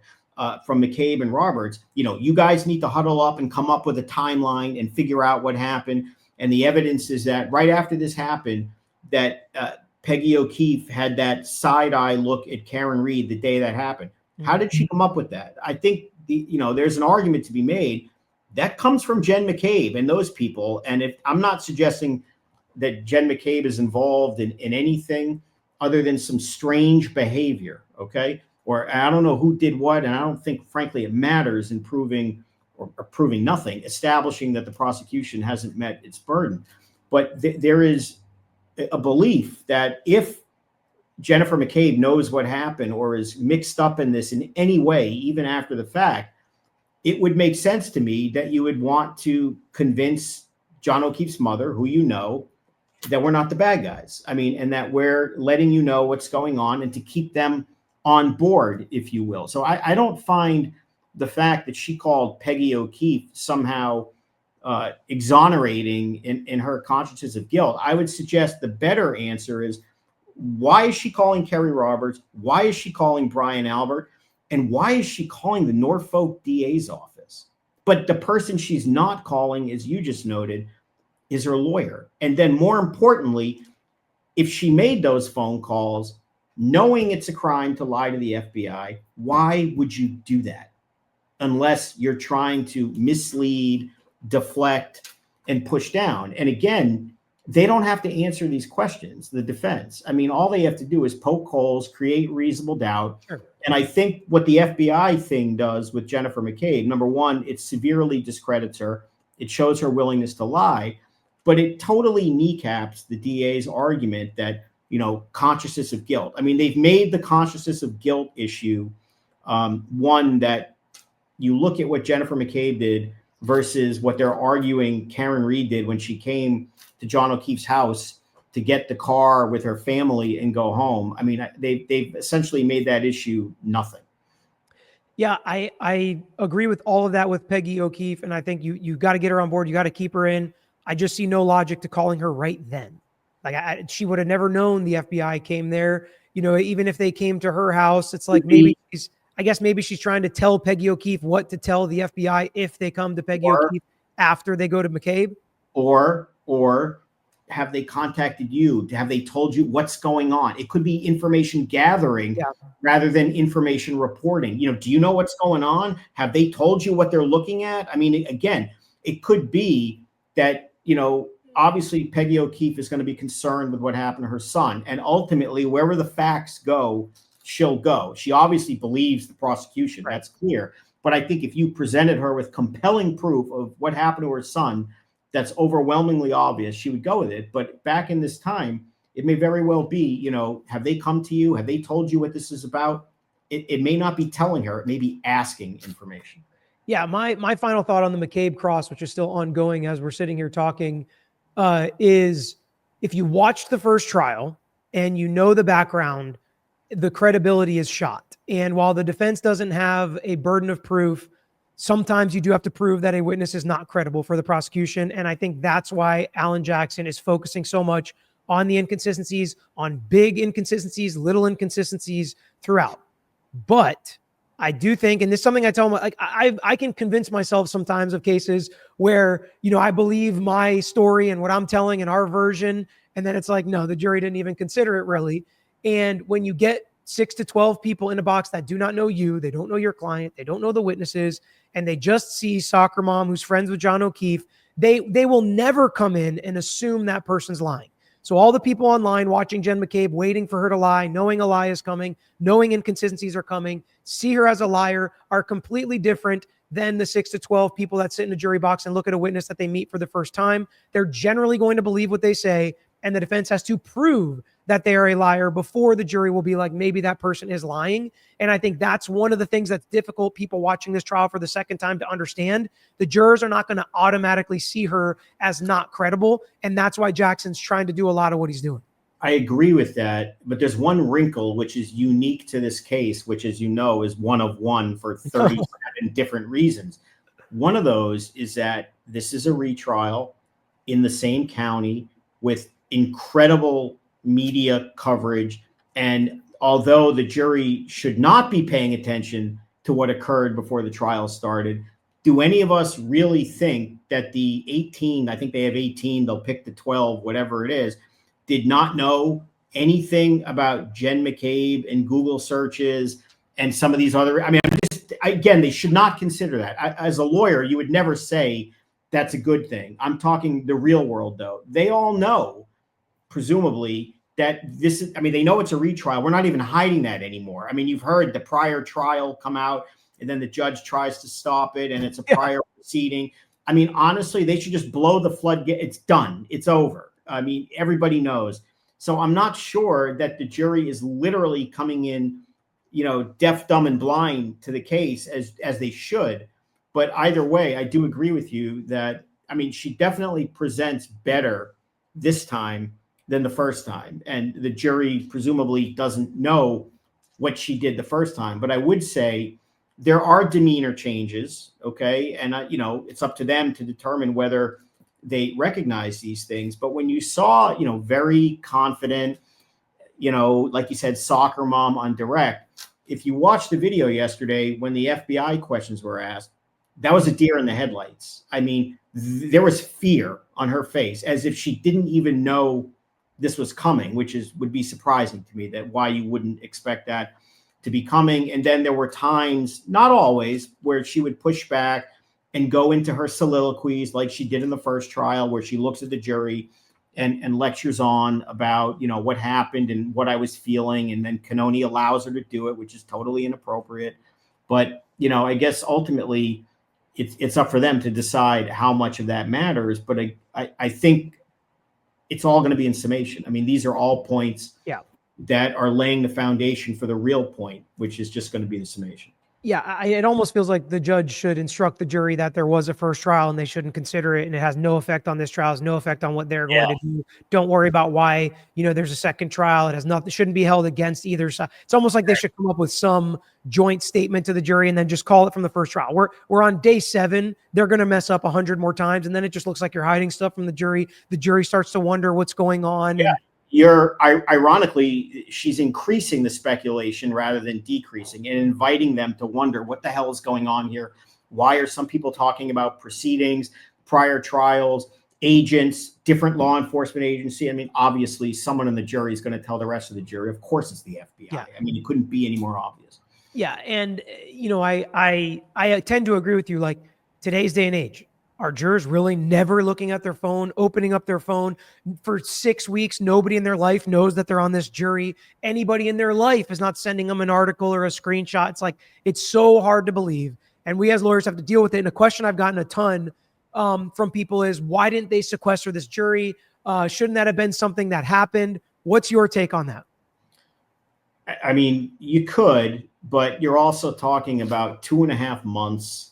from McCabe and Roberts, you know, you guys need to huddle up and come up with a timeline and figure out what happened. And the evidence is that right after this happened, that Peggy O'Keefe had that side-eye look at Karen Reed the day that happened. How did she come up with that? I think, you know, there's an argument to be made that comes from Jen McCabe and those people. And if I'm not suggesting that Jen McCabe is involved in anything other than some strange behavior, okay? Or I don't know who did what, and I don't think, frankly, it matters in proving or proving nothing, establishing that the prosecution hasn't met its burden. But there is a belief that if Jennifer McCabe knows what happened or is mixed up in this in any way, even after the fact, it would make sense to me that you would want to convince John O'Keefe's mother, who you know, that we're not the bad guys. I mean, and that we're letting you know what's going on and to keep them on board, if you will. So I don't find the fact that she called Peggy O'Keefe somehow exonerating in her consciousness of guilt. I would suggest the better answer is, why is she calling Kerry Roberts? Why is she calling Brian Albert? And why is she calling the Norfolk DA's office? But the person she's not calling, as you just noted, is her lawyer. And then more importantly, if she made those phone calls, knowing it's a crime to lie to the FBI, why would you do that? Unless you're trying to mislead, deflect, and push down. And again, they don't have to answer these questions, the defense. I mean, all they have to do is poke holes, create reasonable doubt. Sure. And I think what the FBI thing does with Jennifer McCabe, number one, it severely discredits her. It shows her willingness to lie, but it totally kneecaps the DA's argument that, you know, consciousness of guilt. I mean, they've made the consciousness of guilt issue one that you look at what Jennifer McCabe did versus what they're arguing Karen Reed did when she came to John O'Keefe's house to get the car with her family and go home. I mean, they've essentially made that issue nothing. Yeah, I agree with all of that with Peggy O'Keefe, and I think you got to get her on board. You got to keep her in. I just see no logic to calling her right then. Like she would have never known the FBI came there. You know, even if they came to her house, it's like maybe she's trying to tell Peggy O'Keefe what to tell the FBI if they come to Peggy O'Keefe after they go to McCabe. Or have they contacted you? Have they told you what's going on? It could be information gathering rather than information reporting. You know, do you know what's going on? Have they told you what they're looking at? I mean, again, it could be that, you know, obviously Peggy O'Keefe is going to be concerned with what happened to her son. And ultimately, wherever the facts go, she'll go. She obviously believes the prosecution. Right. That's clear. But I think if you presented her with compelling proof of what happened to her son, that's overwhelmingly obvious, she would go with it. But back in this time, it may very well be, you know, have they come to you? Have they told you what this is about? It may not be telling her. It may be asking information. Yeah, my final thought on the McCabe cross, which is still ongoing as we're sitting here talking, is if you watch the first trial and you know the background, the credibility is shot. And while the defense doesn't have a burden of proof sometimes you do have to prove that a witness is not credible for the prosecution. And I think that's why Alan Jackson is focusing so much on the inconsistencies, on big inconsistencies, little inconsistencies throughout. But I do think, and this is something I tell them, like I can convince myself sometimes of cases where, I believe my story and what I'm telling and our version. And then it's like, no, the jury didn't even consider it really. And when you get 6 to 12 people in a box that do not know you, they don't know your client, they don't know the witnesses, and they just see soccer mom who's friends with John O'Keefe, they will never come in and assume that person's lying. So all the people online watching Jen McCabe, waiting for her to lie, knowing a lie is coming, knowing inconsistencies are coming, see her as a liar, are completely different than the 6 to 12 people that sit in a jury box and look at a witness that they meet for the first time. They're generally going to believe what they say, and the defense has to prove that they are a liar before the jury will be like, maybe that person is lying. And I think that's one of the things that's difficult, people watching this trial for the second time, to understand. The jurors are not going to automatically see her as not credible. And that's why Jackson's trying to do a lot of what he's doing. I agree with that, but there's one wrinkle which is unique to this case, which, as you know, is one of one for 37 different reasons. One of those is that this is a retrial in the same county with incredible media coverage. And although the jury should not be paying attention to what occurred before the trial started, do any of us really think that the 18, I think they have 18, they'll pick the 12, whatever it is, did not know anything about Jen McCabe and Google searches and some of these other, again, they should not consider that. As a lawyer, you would never say that's a good thing. I'm talking the real world, though. They all know, presumably, that this is, they know it's a retrial. We're not even hiding that anymore. You've heard the prior trial come out and then the judge tries to stop it and it's a prior proceeding. Honestly, they should just blow the floodgate. It's done. It's over. Everybody knows. So I'm not sure that the jury is literally coming in, deaf, dumb, and blind to the case as they should. But either way, I do agree with you that, she definitely presents better this time than the first time. And the jury presumably doesn't know what she did the first time. But I would say there are demeanor changes, okay? And, it's up to them to determine whether they recognize these things. But when you saw, very confident, like you said, soccer mom on direct, if you watched the video yesterday when the FBI questions were asked, that was a deer in the headlights. There was fear on her face, as if she didn't even know this was coming, which would be surprising to me, that why you wouldn't expect that to be coming. And then there were times, not always, where she would push back and go into her soliloquies like she did in the first trial, where she looks at the jury and lectures on about, what happened and what I was feeling. And then Cannoni allows her to do it, which is totally inappropriate. But, I guess ultimately it's up for them to decide how much of that matters. But I think it's all going to be in summation. These are all points that are laying the foundation for the real point, which is just going to be the summation. Yeah, it almost feels like the judge should instruct the jury that there was a first trial and they shouldn't consider it, and it has no effect on this trial, has no effect on what they're going to do. Don't worry about why, there's a second trial. It has nothing, shouldn't be held against either side. It's almost like they should come up with some joint statement to the jury and then just call it from the first trial. We're on day 7. They're going to mess up 100 more times, and then it just looks like you're hiding stuff from the jury. The jury starts to wonder what's going on. Yeah. Ironically, she's increasing the speculation rather than decreasing, and inviting them to wonder what the hell is going on here. Why are some people talking about proceedings, prior trials, agents, different law enforcement agency? Obviously someone in the jury is going to tell the rest of the jury, of course it's the FBI. Yeah. It couldn't be any more obvious. Yeah. And, I tend to agree with you. Like, today's day and age, are jurors really never looking at their phone, opening up their phone for 6 weeks? Nobody in their life knows that they're on this jury. Anybody in their life is not sending them an article or a screenshot. It's like, it's so hard to believe. And we as lawyers have to deal with it. And a question I've gotten a ton from people is, why didn't they sequester this jury? Shouldn't that have been something that happened? What's your take on that? You could, but you're also talking about 2.5 months.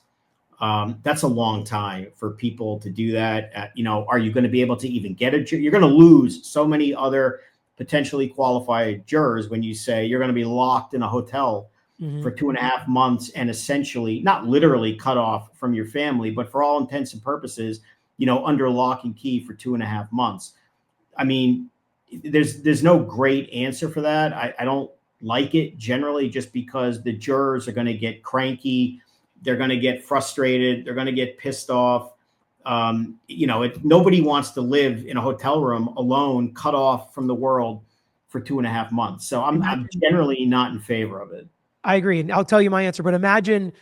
That's a long time for people to do that. Are you going to be able to even get a jury? You're going to lose so many other potentially qualified jurors when you say you're going to be locked in a hotel for Mhm. 2.5 months and essentially not literally cut off from your family, but for all intents and purposes, under lock and key for 2.5 months. I mean, there's no great answer for that. I don't like it generally, just because the jurors are going to get cranky, they're going to get frustrated, they're going to get pissed off. Nobody wants to live in a hotel room alone, cut off from the world for 2.5 months. So I'm generally not in favor of it. I agree. And I'll tell you my answer, but imagine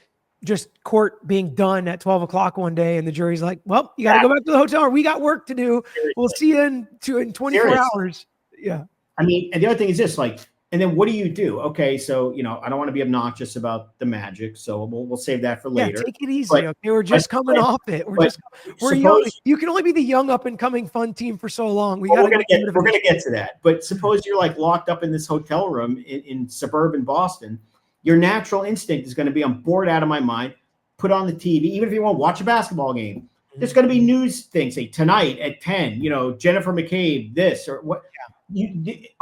just court being done at 12 o'clock one day and the jury's like, well, you got to go back to the hotel room. We got work to do. We'll see you in 24 Seriously. hours. Yeah. I mean, and the other thing is this, like, and then what do you do? Okay, so I don't want to be obnoxious about the Magic, so we'll save that for later. Yeah, take it easy. Okay, we're just coming off it. We're young. You can only be the young up and coming fun team for so long. We're gonna get to that. But suppose you're like locked up in this hotel room in suburban Boston. Your natural instinct is going to be, I'm bored out of my mind. Put on the TV, even if you want to watch a basketball game. There's going to be news things, say tonight at 10. Jennifer McCabe, this or what.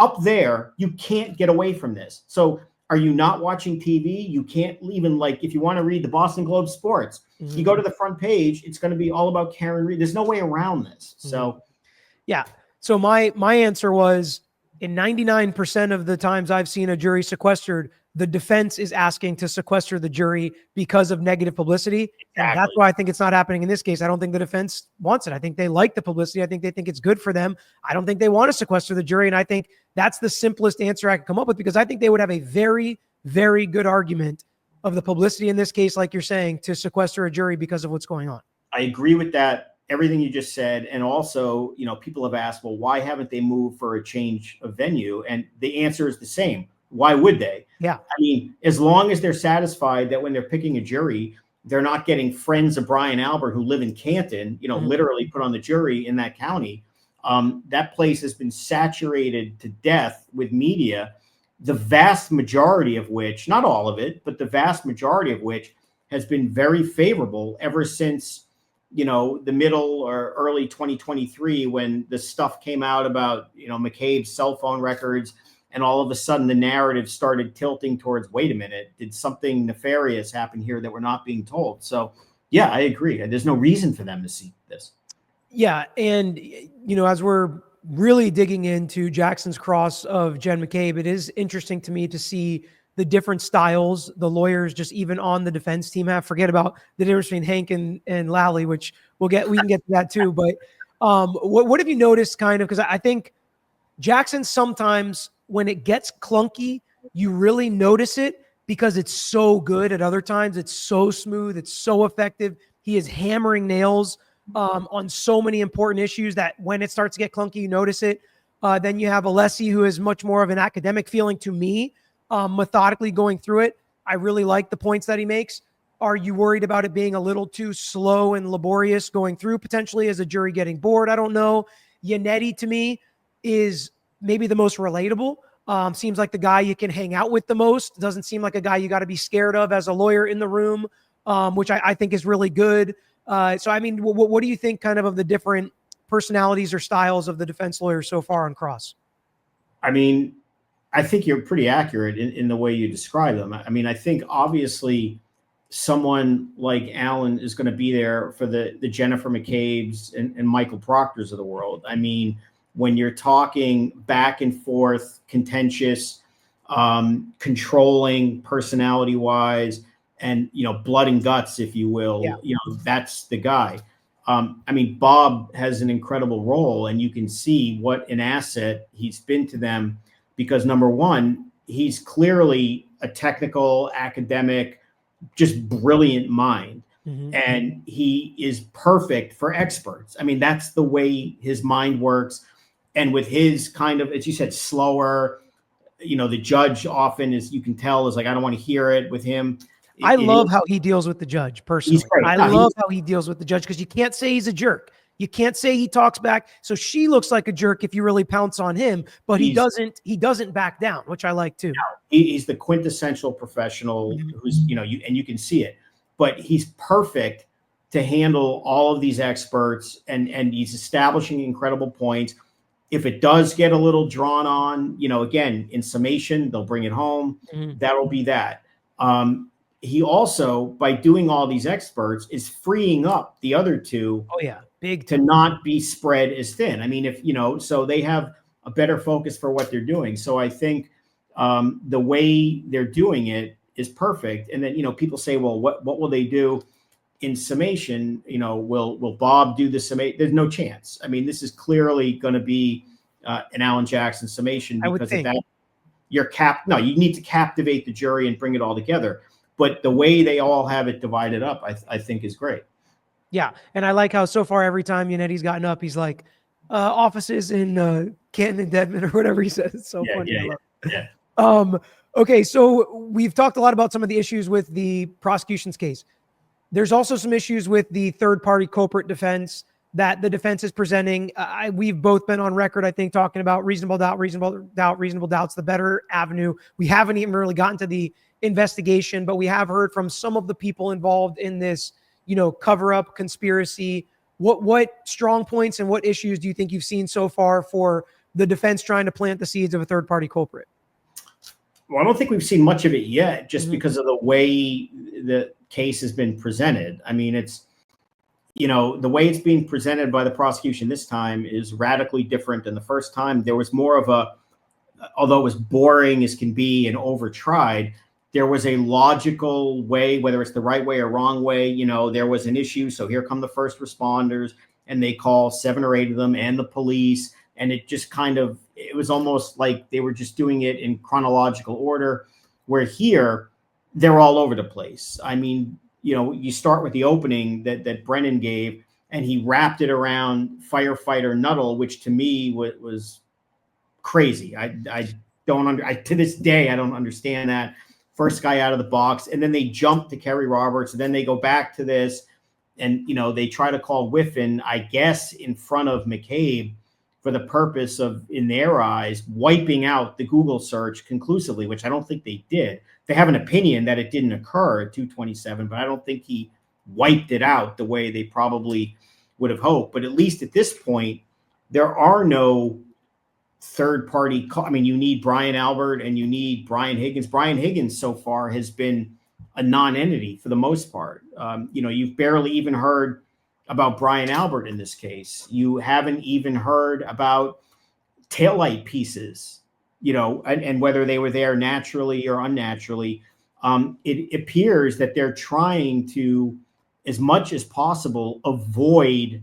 Up there, you can't get away from this. So are you not watching TV? You can't even, like, if you want to read the Boston Globe Sports, you go to the front page, it's going to be all about Karen Reed. There's no way around this. So yeah. So my answer was, in 99% of the times I've seen a jury sequestered, the defense is asking to sequester the jury because of negative publicity. Exactly. And that's why I think it's not happening in this case. I don't think the defense wants it. I think they like the publicity. I think they think it's good for them. I don't think they want to sequester the jury. And I think that's the simplest answer I could come up with, because I think they would have a very, very good argument of the publicity in this case, like you're saying, to sequester a jury because of what's going on. I agree with that, everything you just said. And also, people have asked, well, why haven't they moved for a change of venue? And the answer is the same. Why would they? Yeah. I mean, as long as they're satisfied that when they're picking a jury, they're not getting friends of Brian Albert who live in Canton, literally put on the jury in that county. That place has been saturated to death with media, the vast majority of which, not all of it, but the vast majority of which has been very favorable ever since, the middle or early 2023, when the stuff came out about, McCabe's cell phone records. And all of a sudden, the narrative started tilting towards, wait a minute, did something nefarious happen here that we're not being told? So, yeah, I agree. There's no reason for them to see this. Yeah. And, as we're really digging into Jackson's cross of Jen McCabe, it is interesting to me to see the different styles the lawyers, just even on the defense team, have. Forget about the difference between Hank and Lally, which we can get to that too. But what have you noticed, kind of? Because I think Jackson, sometimes when it gets clunky, you really notice it because it's so good. At other times, it's so smooth, it's so effective. He is hammering nails on so many important issues that when it starts to get clunky, you notice it. Then you have Alessi, who is much more of an academic feeling to me, methodically going through it. I really like the points that he makes. Are you worried about it being a little too slow and laborious going through, potentially, as a jury getting bored? I don't know. Yannetti, to me, is maybe the most relatable. Seems like the guy you can hang out with the most. Doesn't seem like a guy you got to be scared of as a lawyer in the room, which I think is really good. So, I mean, what do you think kind of the different personalities or styles of the defense lawyers so far on cross? I mean, I think you're pretty accurate in the way you describe them. I mean, I think obviously someone like Allen is going to be there for the Jennifer McCabe's and Michael Proctors of the world. I mean, when you're talking back and forth, contentious, controlling personality wise, and, blood and guts, if you will, that's the guy. I mean, Bob has an incredible role, and you can see what an asset he's been to them, because number one, he's clearly a technical, academic, just brilliant mind. Mm-hmm. And he is perfect for experts. I mean, that's the way his mind works. And with his kind of, as you said, slower, the judge often is, you can tell, is like, I don't want to hear it with him. I love how he deals with the judge personally. I love how he deals with the judge, because you can't say he's a jerk. You can't say he talks back. So she looks like a jerk if you really pounce on him, but he doesn't back down, which I like too. He's the quintessential professional who's, and you can see it, but he's perfect to handle all of these experts, and he's establishing incredible points. If it does get a little drawn on, again, in summation, they'll bring it home. Mm-hmm. That'll be that. He also, by doing all these experts, is freeing up the other two. Oh yeah, big to time. not be spread as thin. I mean, if so they have a better focus for what they're doing. So I think the way they're doing it is perfect. And then people say, well, what will they do in summation? Will Bob do the summation? There's no chance. I mean, this is clearly going to be an Alan Jackson summation, because of that. You're capped. No, you need to captivate the jury and bring it all together. But the way they all have it divided up, I think is great. Yeah, and I like how so far every time Unetti's gotten up, he's like, offices in Canton and Deadman or whatever he says. It's so funny. Yeah. Okay, so we've talked a lot about some of the issues with the prosecution's case. There's also some issues with the third-party culprit defense that the defense is presenting. We've both been on record, I think, talking about reasonable doubt's the better avenue. We haven't even really gotten to the investigation, but we have heard from some of the people involved in this cover up conspiracy. What strong points and what issues do you think you've seen so far for the defense trying to plant the seeds of a third party culprit? Well, I don't think we've seen much of it yet, just because of the way the case has been presented. I mean, it's, the way it's being presented by the prosecution this time is radically different than the first time. There was more of although it was boring as can be and over-tried, there was a logical way, whether it's the right way or wrong way. There was an issue. So here come the first responders, and they call 7 or 8 of them and the police. And it just it was almost like they were just doing it in chronological order, where here they're all over the place. I mean, you start with the opening that Brennan gave, and he wrapped it around firefighter Nuttall, which to me was crazy. To this day, I don't understand that. First guy out of the box, and then they jump to Kerry Roberts, and then they go back to this, and they try to call Whiffen, I guess, in front of McCabe for the purpose of, in their eyes, wiping out the Google search conclusively, which I don't think they did. They have an opinion that it didn't occur at 227, but I don't think he wiped it out the way they probably would have hoped. But at least at this point, there are no third party. I mean, you need Brian Albert and you need Brian Higgins. Brian Higgins so far has been a non-entity for the most part. You've barely even heard about Brian Albert in this case. You haven't even heard about taillight pieces, and whether they were there naturally or unnaturally. It appears that they're trying to, as much as possible, avoid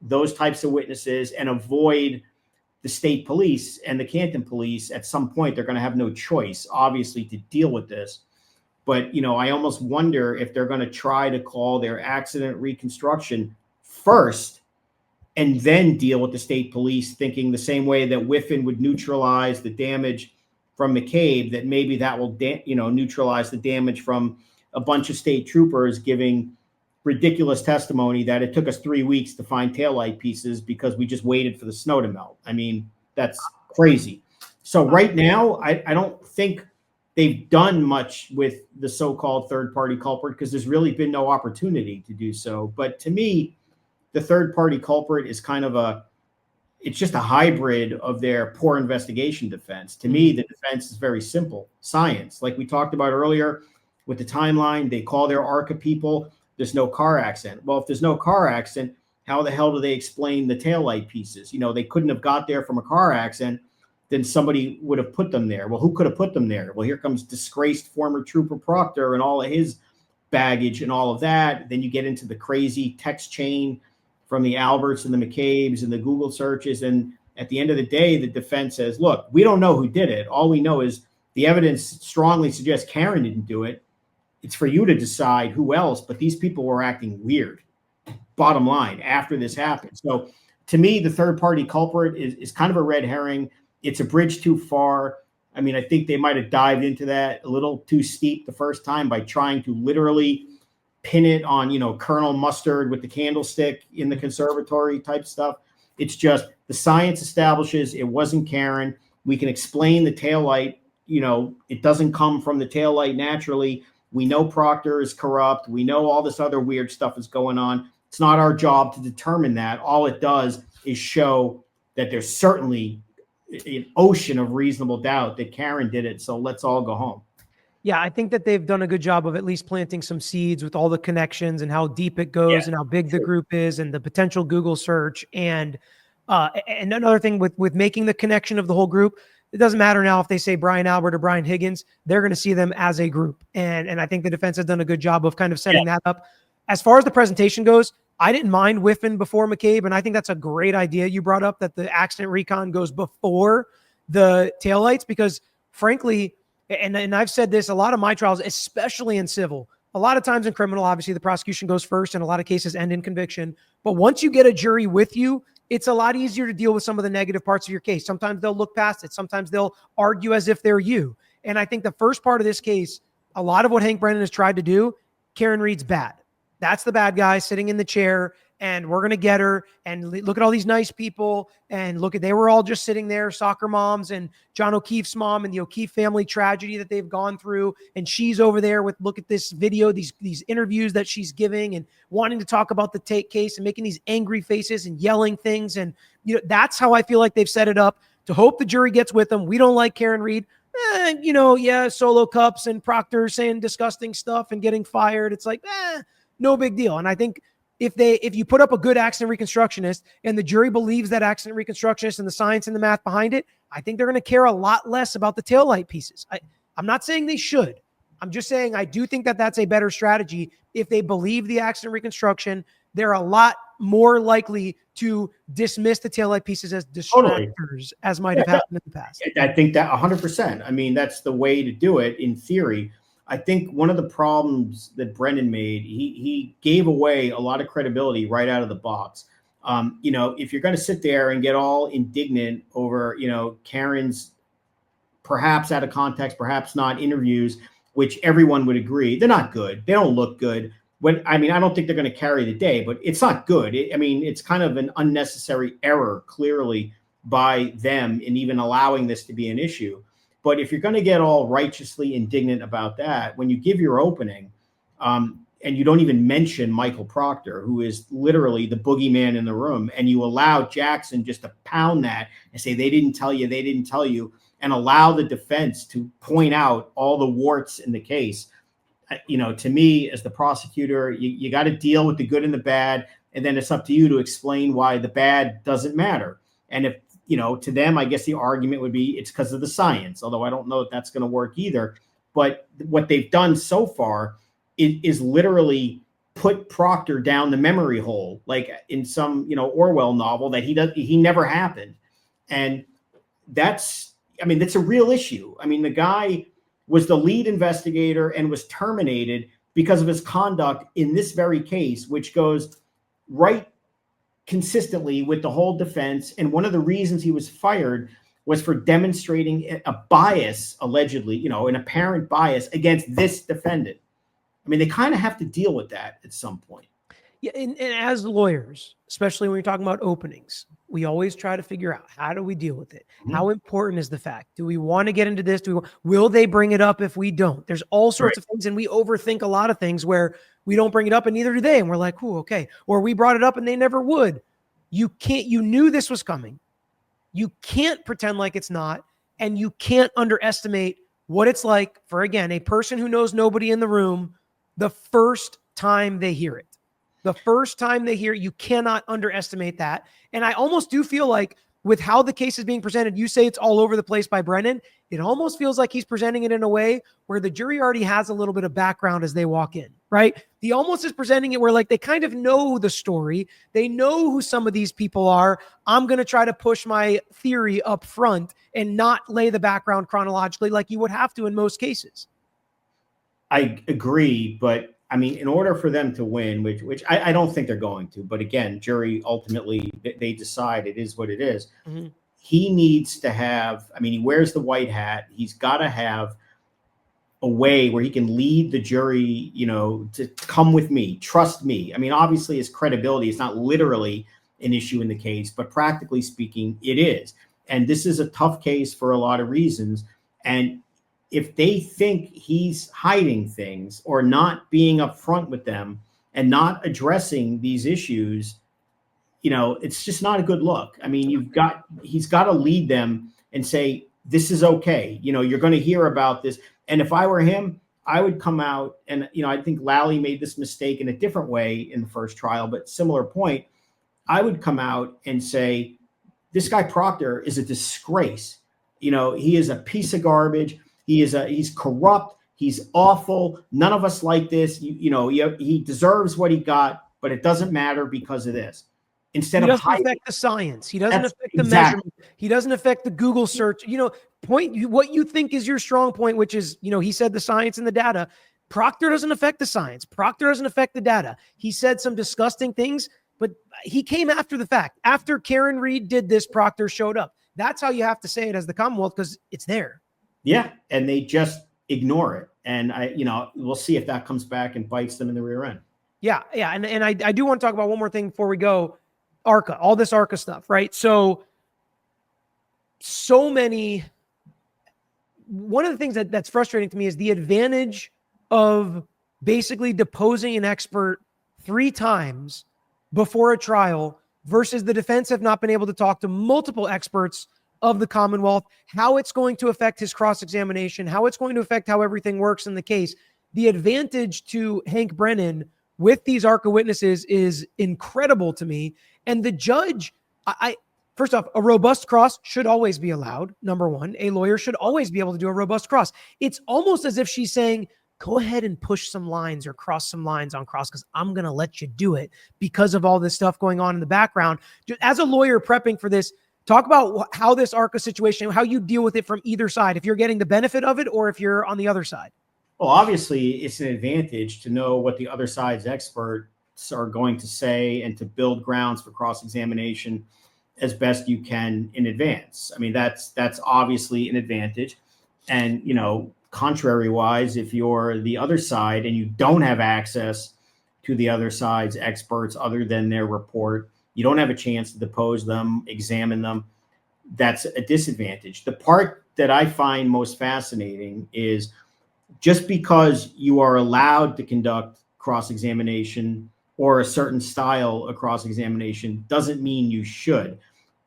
those types of witnesses and avoid the state police and the Canton police. At some point, they're going to have no choice, obviously, to deal with this. But, I almost wonder if they're going to try to call their accident reconstruction first and then deal with the state police, thinking the same way that Whiffen would neutralize the damage from McCabe, that maybe that will, neutralize the damage from a bunch of state troopers giving ridiculous testimony that it took us 3 weeks to find taillight pieces because we just waited for the snow to melt. I mean, that's crazy. So right now, I don't think they've done much with the so-called third-party culprit, because there's really been no opportunity to do so. But to me, the third-party culprit is it's just a hybrid of their poor investigation defense. To me, the defense is very simple. Science. Like we talked about earlier with the timeline, they call their ARCA people. There's no car accident. Well, if there's no car accident, how the hell do they explain the taillight pieces? They couldn't have got there from a car accident. Then somebody would have put them there. Well, who could have put them there? Well, here comes disgraced former trooper Proctor and all of his baggage and all of that. Then you get into the crazy text chain from the Alberts and the McCabes and the Google searches. And at the end of the day, the defense says, look, we don't know who did it. All we know is the evidence strongly suggests Karen didn't do it. It's for you to decide who else, but these people were acting weird, bottom line, after this happened. So to me, the third-party culprit is kind of a red herring. It's a bridge too far. I mean, I think they might have dived into that a little too steep the first time by trying to literally pin it on, Colonel Mustard with the candlestick in the conservatory type stuff. It's just the science establishes it wasn't Karen. We can explain the taillight. It doesn't come from the taillight naturally. We know Proctor is corrupt. We know all this other weird stuff is going on. It's not our job to determine that. All it does is show that there's certainly an ocean of reasonable doubt that Karen did it. So let's all go home. Yeah, I think that they've done a good job of at least planting some seeds with all the connections and how deep it goes and how big the group is and the potential Google search. And another thing with making the connection of the whole group, it doesn't matter now if they say Brian Albert or Brian Higgins, they're going to see them as a group. And I think the defense has done a good job of kind of setting that up. As far as the presentation goes, I didn't mind whiffing before McCabe, and I think that's a great idea you brought up, that the accident recon goes before the taillights, because frankly, and I've said this, a lot of my trials, especially in civil, a lot of times in criminal, obviously the prosecution goes first and a lot of cases end in conviction. But once you get a jury with you, it's a lot easier to deal with some of the negative parts of your case. Sometimes they'll look past it. Sometimes they'll argue as if they're you. And I think the first part of this case, a lot of what Hank Brennan has tried to do, Karen Reed's bad. That's the bad guy sitting in the chair, and we're going to get her. And look at all these nice people. And look at, they were all just sitting there, soccer moms and John O'Keefe's mom and the O'Keefe family tragedy that they've gone through. And she's over there with, look at this video, these interviews that she's giving and wanting to talk about the case and making these angry faces and yelling things. And, you know, that's how I feel like they've set it up to hope the jury gets with them. We don't like Karen Reed. Solo cups and Proctor saying disgusting stuff and getting fired. It's like, no big deal. And I think if you put up a good accident reconstructionist and the jury believes that accident reconstructionist and the science and the math behind it, I think they're going to care a lot less about the taillight pieces. I'm not saying they should. I'm just saying I do think that that's a better strategy. If they believe the accident reconstruction, they're a lot more likely to dismiss the taillight pieces as distractors, as might have happened in the past. I think that 100%. I mean, that's the way to do it in theory. I think one of the problems that Brennan made, he gave away a lot of credibility right out of the box. If you're going to sit there and get all indignant over, Karen's perhaps out of context, perhaps not interviews, which everyone would agree, they're not good. They don't look good. I don't think they're going to carry the day, but it's not good. It's kind of an unnecessary error, clearly, by them in even allowing this to be an issue. But if you're going to get all righteously indignant about that, when you give your opening and you don't even mention Michael Proctor, who is literally the boogeyman in the room, and you allow Jackson just to pound that and say, they didn't tell you, and allow the defense to point out all the warts in the case, to me, as the prosecutor, you got to deal with the good and the bad, and then it's up to you to explain why the bad doesn't matter. And if to them, I guess the argument would be it's because of the science, although I don't know if that's going to work either. But what they've done so far is literally put Proctor down the memory hole, like in some, Orwell novel that he never happened. And that's a real issue. The guy was the lead investigator and was terminated because of his conduct in this very case, which goes right consistently with the whole defense. And one of the reasons he was fired was for demonstrating a bias, allegedly, an apparent bias against this defendant. They kind of have to deal with that at some point. Yeah, and as lawyers, especially when you're talking about openings, we always try to figure out, how do we deal with it? Mm-hmm. How important is the fact? Do we want to get into this? Will they bring it up if we don't? There's all sorts of things, and we overthink a lot of things where we don't bring it up and neither do they. And we're like, oh, okay. Or we brought it up and they never would. You knew this was coming. You can't pretend like it's not, and you can't underestimate what it's like for, again, a person who knows nobody in the room the first time they hear it. The first time they hear it, you cannot underestimate that. And I almost do feel like with how the case is being presented, you say it's all over the place by Brennan. It almost feels like he's presenting it in a way where the jury already has a little bit of background as they walk in, right? He almost is presenting it where like they kind of know the story. They know who some of these people are. I'm going to try to push my theory up front and not lay the background chronologically like you would have to in most cases. I agree, but in order for them to win, which I don't think they're going to, but again, jury ultimately, they decide it is what it is. Mm-hmm. He needs to have, he wears the white hat. He's got to have a way where he can lead the jury, to come with me, trust me. Obviously his credibility is not literally an issue in the case, but practically speaking, it is. And this is a tough case for a lot of reasons. And if they think he's hiding things or not being upfront with them and not addressing these issues, it's just not a good look. He's got to lead them and say, this is okay. You're going to hear about this. And if I were him, I would come out and, I think Lally made this mistake in a different way in the first trial, but similar point. I would come out and say, this guy Proctor is a disgrace. He is a piece of garbage. He's corrupt. He's awful. None of us like this. He deserves what he got, but it doesn't matter because of this. Instead he of doesn't affect the science. He doesn't affect the exactly. measurement. He doesn't affect the Google search. What you think is your strong point, which is, he said the science and the data. Proctor doesn't affect the science. Proctor doesn't affect the data. He said some disgusting things, but he came after the fact. After Karen Reed did this, Proctor showed up. That's how you have to say it as the Commonwealth, because it's there. Yeah, and they just ignore it. And we'll see if that comes back and bites them in the rear end. Yeah. And I do want to talk about one more thing before we go. ARCA, all this ARCA stuff, right? So many. One of the things that's frustrating to me is the advantage of basically deposing an expert 3 times before a trial versus the defense have not been able to talk to multiple experts of the Commonwealth, how it's going to affect his cross-examination, how it's going to affect how everything works in the case. The advantage to Hank Brennan with these ARCA witnesses is incredible to me. And the judge, first off, a robust cross should always be allowed. Number one, a lawyer should always be able to do a robust cross. It's almost as if she's saying, go ahead and push some lines or cross some lines on cross because I'm going to let you do it because of all this stuff going on in the background. As a lawyer prepping for this, talk about how this ARCA situation, how you deal with it from either side, if you're getting the benefit of it or if you're on the other side. Well, obviously, it's an advantage to know what the other side's experts are going to say and to build grounds for cross-examination as best you can in advance. I mean, that's obviously an advantage. And, contrary-wise, if you're the other side and you don't have access to the other side's experts other than their report, you don't have a chance to depose them, examine them, that's a disadvantage. The part that I find most fascinating is just because you are allowed to conduct cross-examination or a certain style of cross-examination doesn't mean you should.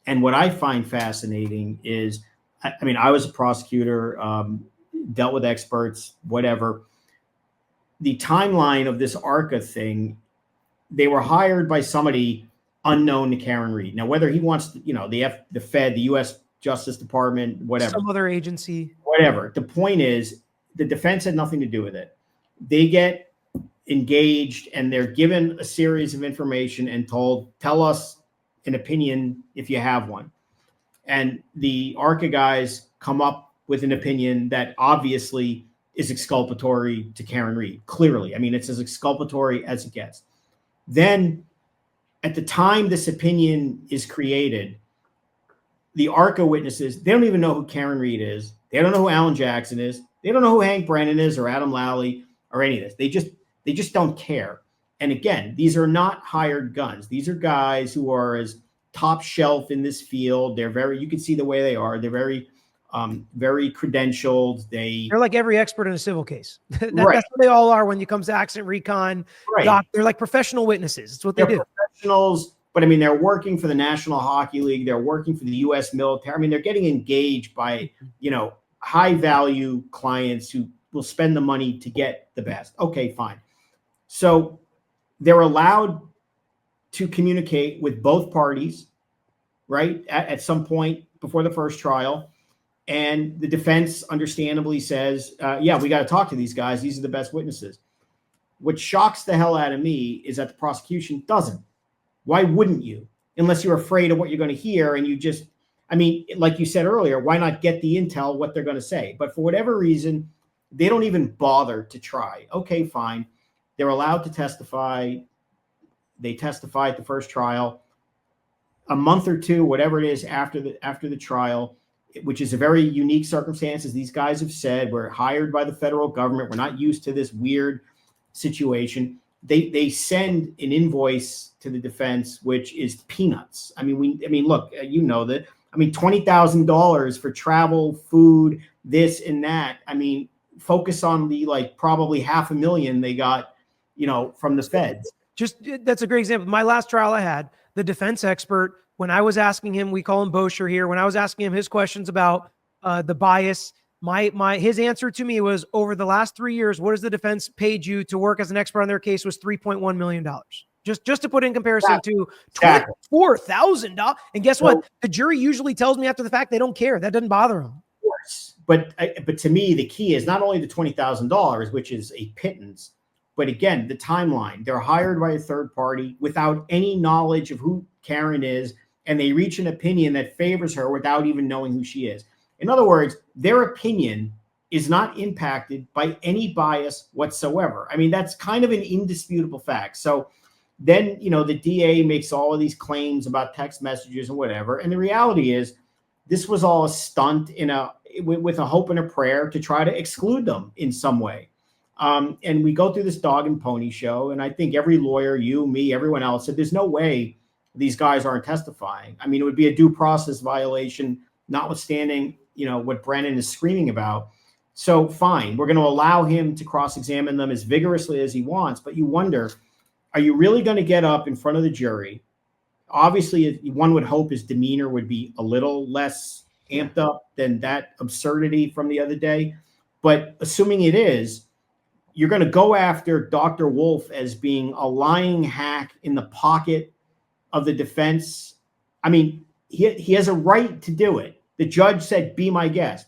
And what I find fascinating is, I was a prosecutor, dealt with experts, whatever. The timeline of this ARCA thing, they were hired by somebody unknown to Karen Reed. Now, whether he wants to, the Fed, the U.S. Justice Department, whatever. Some other agency. Whatever. The point is, the defense had nothing to do with it. They get engaged and they're given a series of information and told, tell us an opinion if you have one. And the ARCA guys come up with an opinion that obviously is exculpatory to Karen Reed. Clearly. It's as exculpatory as it gets. Then at the time this opinion is created, the ARCA witnesses, they don't even know who Karen Reed is. They don't know who Alan Jackson is. They don't know who Hank Brennan is or Adam Lally or any of this. They just don't care. And again, these are not hired guns. These are guys who are as top shelf in this field. You can see the way they are. They're very credentialed. They're like every expert in a civil case. Right. That's what they all are when it comes to accident recon. Right. They're like professional witnesses. It's what they do. Professionals, but they're working for the National Hockey League. They're working for the U.S. military. They're getting engaged by, high value clients who will spend the money to get the best. Okay, fine. So they're allowed to communicate with both parties, right? At some point before the first trial. And the defense understandably says, yeah, we got to talk to these guys. These are the best witnesses. What shocks the hell out of me is that the prosecution doesn't. Why wouldn't you? Unless you're afraid of what you're going to hear and you just, like you said earlier, why not get the intel, what they're going to say? But for whatever reason, they don't even bother to try. Okay, fine. They're allowed to testify. They testify at the first trial. A month or two, whatever it is, after the trial, which is a very unique circumstance, as these guys have said, we're hired by the federal government. We're not used to this weird situation. They send an invoice to the defense, which is peanuts. Look, you know that. $20,000 for travel, food, this and that. Focus on the probably $500,000 they got, from the feds. That's a great example. My last trial I had, the defense expert, when I was asking him, we call him Bosher here, when I was asking him his questions about the bias, His answer to me was, over the last 3 years, what has the defense paid you to work as an expert on their case? Was $3.1 million. Just to put in comparison to $24,000. And guess what? The jury usually tells me after the fact they don't care. That doesn't bother them. Of course. But to me, the key is not only the $20,000, which is a pittance, but again, the timeline. They're hired by a third party without any knowledge of who Karen is, and they reach an opinion that favors her without even knowing who she is. In other words, their opinion is not impacted by any bias whatsoever. I mean, that's kind of an indisputable fact. So then, the DA makes all of these claims about text messages and whatever. And the reality is this was all a stunt with a hope and a prayer to try to exclude them in some way. And we go through this dog and pony show. And I think every lawyer, you, me, everyone else, said there's no way these guys aren't testifying. I mean, it would be a due process violation, notwithstanding, what Brennan is screaming about. So fine, we're going to allow him to cross-examine them as vigorously as he wants. But you wonder, are you really going to get up in front of the jury? Obviously, one would hope his demeanor would be a little less amped up than that absurdity from the other day. But assuming it is, you're going to go after Dr. Wolf as being a lying hack in the pocket of the defense. I mean, he has a right to do it. The judge said, be my guest.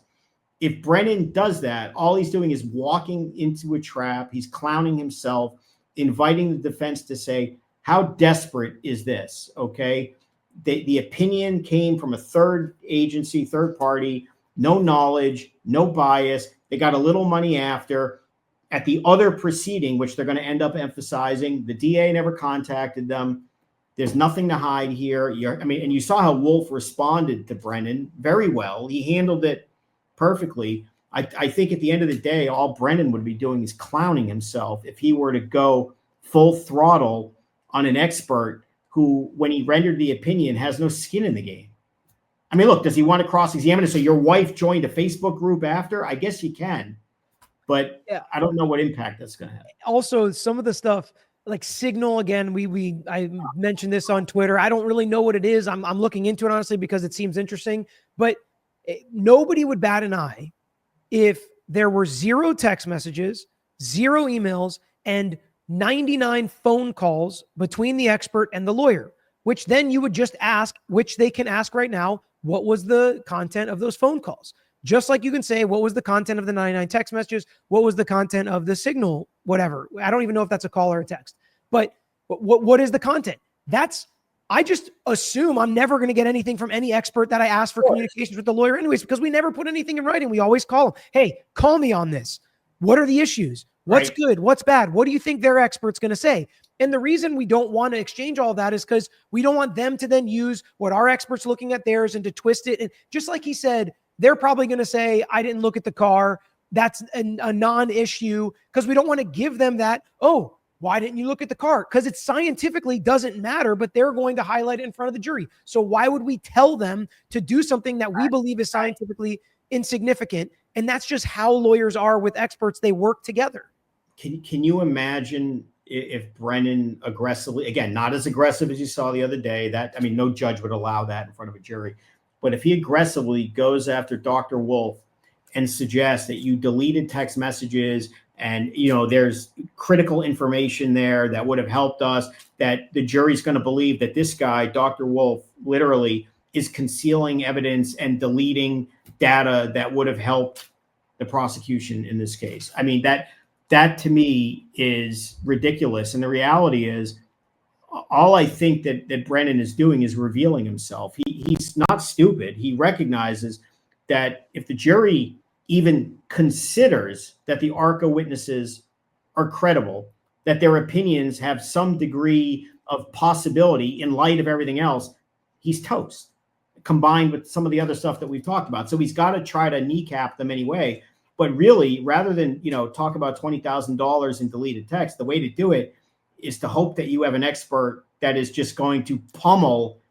If Brennan does that, all he's doing is walking into a trap. He's clowning himself, inviting the defense to say, how desperate is this? Okay. The opinion came from a third agency, third party, no knowledge, no bias. They got a little money after. At the other proceeding, which they're going to end up emphasizing, the DA never contacted them. There's nothing to hide here. And you saw how Wolf responded to Brennan very well. He handled it perfectly. I think at the end of the day, all Brennan would be doing is clowning himself if he were to go full throttle on an expert who, when he rendered the opinion, has no skin in the game. I mean, look, does he want to cross-examine it? So your wife joined a Facebook group after? I guess you can. But yeah, I don't know what impact that's going to have. Also, some of the stuff like Signal, again, I mentioned this on Twitter. I don't really know what it is. I'm looking into it, honestly, because it seems interesting. But nobody would bat an eye if there were 0 text messages, 0 emails, and 99 phone calls between the expert and the lawyer, which then you would just ask, which they can ask right now, what was the content of those phone calls? Just like you can say, what was the content of the 99 text messages? What was the content of the Signal, whatever? I don't even know if that's a call or a text, but what is the content? I just assume I'm never going to get anything from any expert that I ask for communications with the lawyer anyways, because we never put anything in writing. We always call them. Hey, call me on this. What are the issues? What's good? What's bad? What do you think their expert's going to say? And the reason we don't want to exchange all that is because we don't want them to then use what our expert's looking at theirs and to twist it. And just like he said, they're probably going to say, I didn't look at the car. That's a non-issue, because we don't want to give them that, oh, why didn't you look at the car? Because it scientifically doesn't matter, but they're going to highlight it in front of the jury. So why would we tell them to do something that we believe is scientifically insignificant? And that's just how lawyers are with experts. They work together. Can you imagine if Brennan aggressively, again, not as aggressive as you saw the other day, no judge would allow that in front of a jury. But if he aggressively goes after Dr. Wolf and suggests that you deleted text messages and, there's critical information there that would have helped us, that the jury's going to believe that this guy, Dr. Wolf, literally is concealing evidence and deleting data that would have helped the prosecution in this case. I mean, that to me is ridiculous. And the reality is, all I think that Brennan is doing is revealing himself. He's not stupid. He recognizes that if the jury even considers that the ARCA witnesses are credible, that their opinions have some degree of possibility in light of everything else, he's toast, combined with some of the other stuff that we've talked about. So he's got to try to kneecap them anyway. But really, rather than talk about $20,000 in deleted text, the way to do it is to hope that you have an expert that is just going to pummel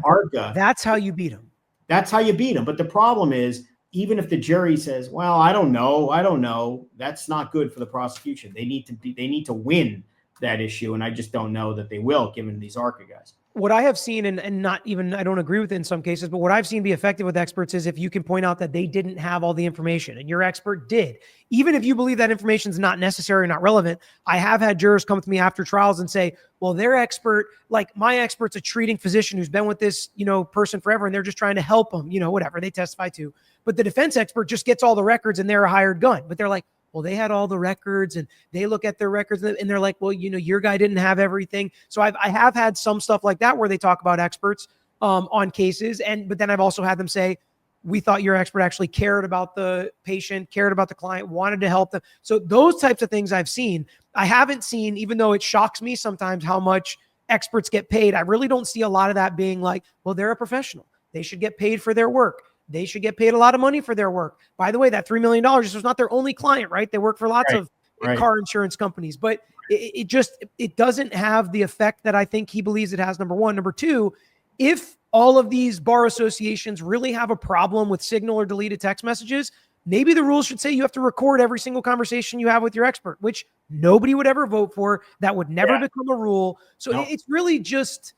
ARCA. That's how you beat him. That's how you beat him. But the problem is, even if the jury says, well, I don't know, that's not good for the prosecution. They need to win that issue. And I just don't know that they will, given these ARCA guys. what I have seen, and not even, I don't agree with it in some cases, but what I've seen be effective with experts is if you can point out that they didn't have all the information and your expert did. Even if you believe that information is not necessary or not relevant, I have had jurors come to me after trials and say, well, their expert, like my expert's a treating physician who's been with this, person forever, and they're just trying to help them, whatever they testify to. But the defense expert just gets all the records and they're a hired gun. But they're like, well, they had all the records and they look at their records and they're like, well, your guy didn't have everything. So I have had some stuff like that where they talk about experts on cases. But then I've also had them say, we thought your expert actually cared about the patient, cared about the client, wanted to help them. So those types of things I've seen. I haven't seen, even though it shocks me sometimes how much experts get paid, I really don't see a lot of that being like, well, they're a professional. They should get paid for their work. They should get paid a lot of money for their work. By the way, that $3 million was not their only client, right? They work for lots of car insurance companies, but it doesn't have the effect that I think he believes it has, number one. Number two, if all of these bar associations really have a problem with signal or deleted text messages, maybe the rules should say you have to record every single conversation you have with your expert, which nobody would ever vote for. That would never become a rule. So it's really just...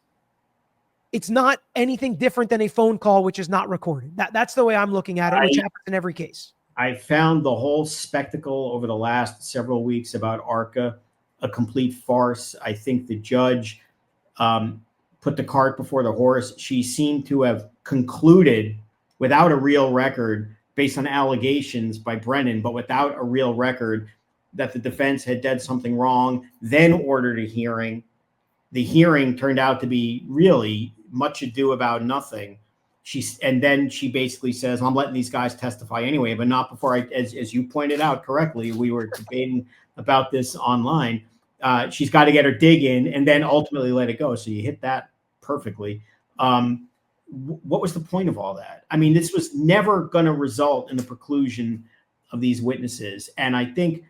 it's not anything different than a phone call, which is not recorded. That's the way I'm looking at it, which happens in every case. I found the whole spectacle over the last several weeks about ARCA a complete farce. I think the judge put the cart before the horse. She seemed to have concluded without a real record, based on allegations by Brennan, but without a real record, that the defense had done something wrong, then ordered a hearing. The hearing turned out to be really much ado about nothing. And then she basically says, well, I'm letting these guys testify anyway, but not before as you pointed out correctly, we were debating about this online. She's got to get her dig in and then ultimately let it go. So you hit that perfectly. What was the point of all that? I mean, this was never going to result in the preclusion of these witnesses. And I think,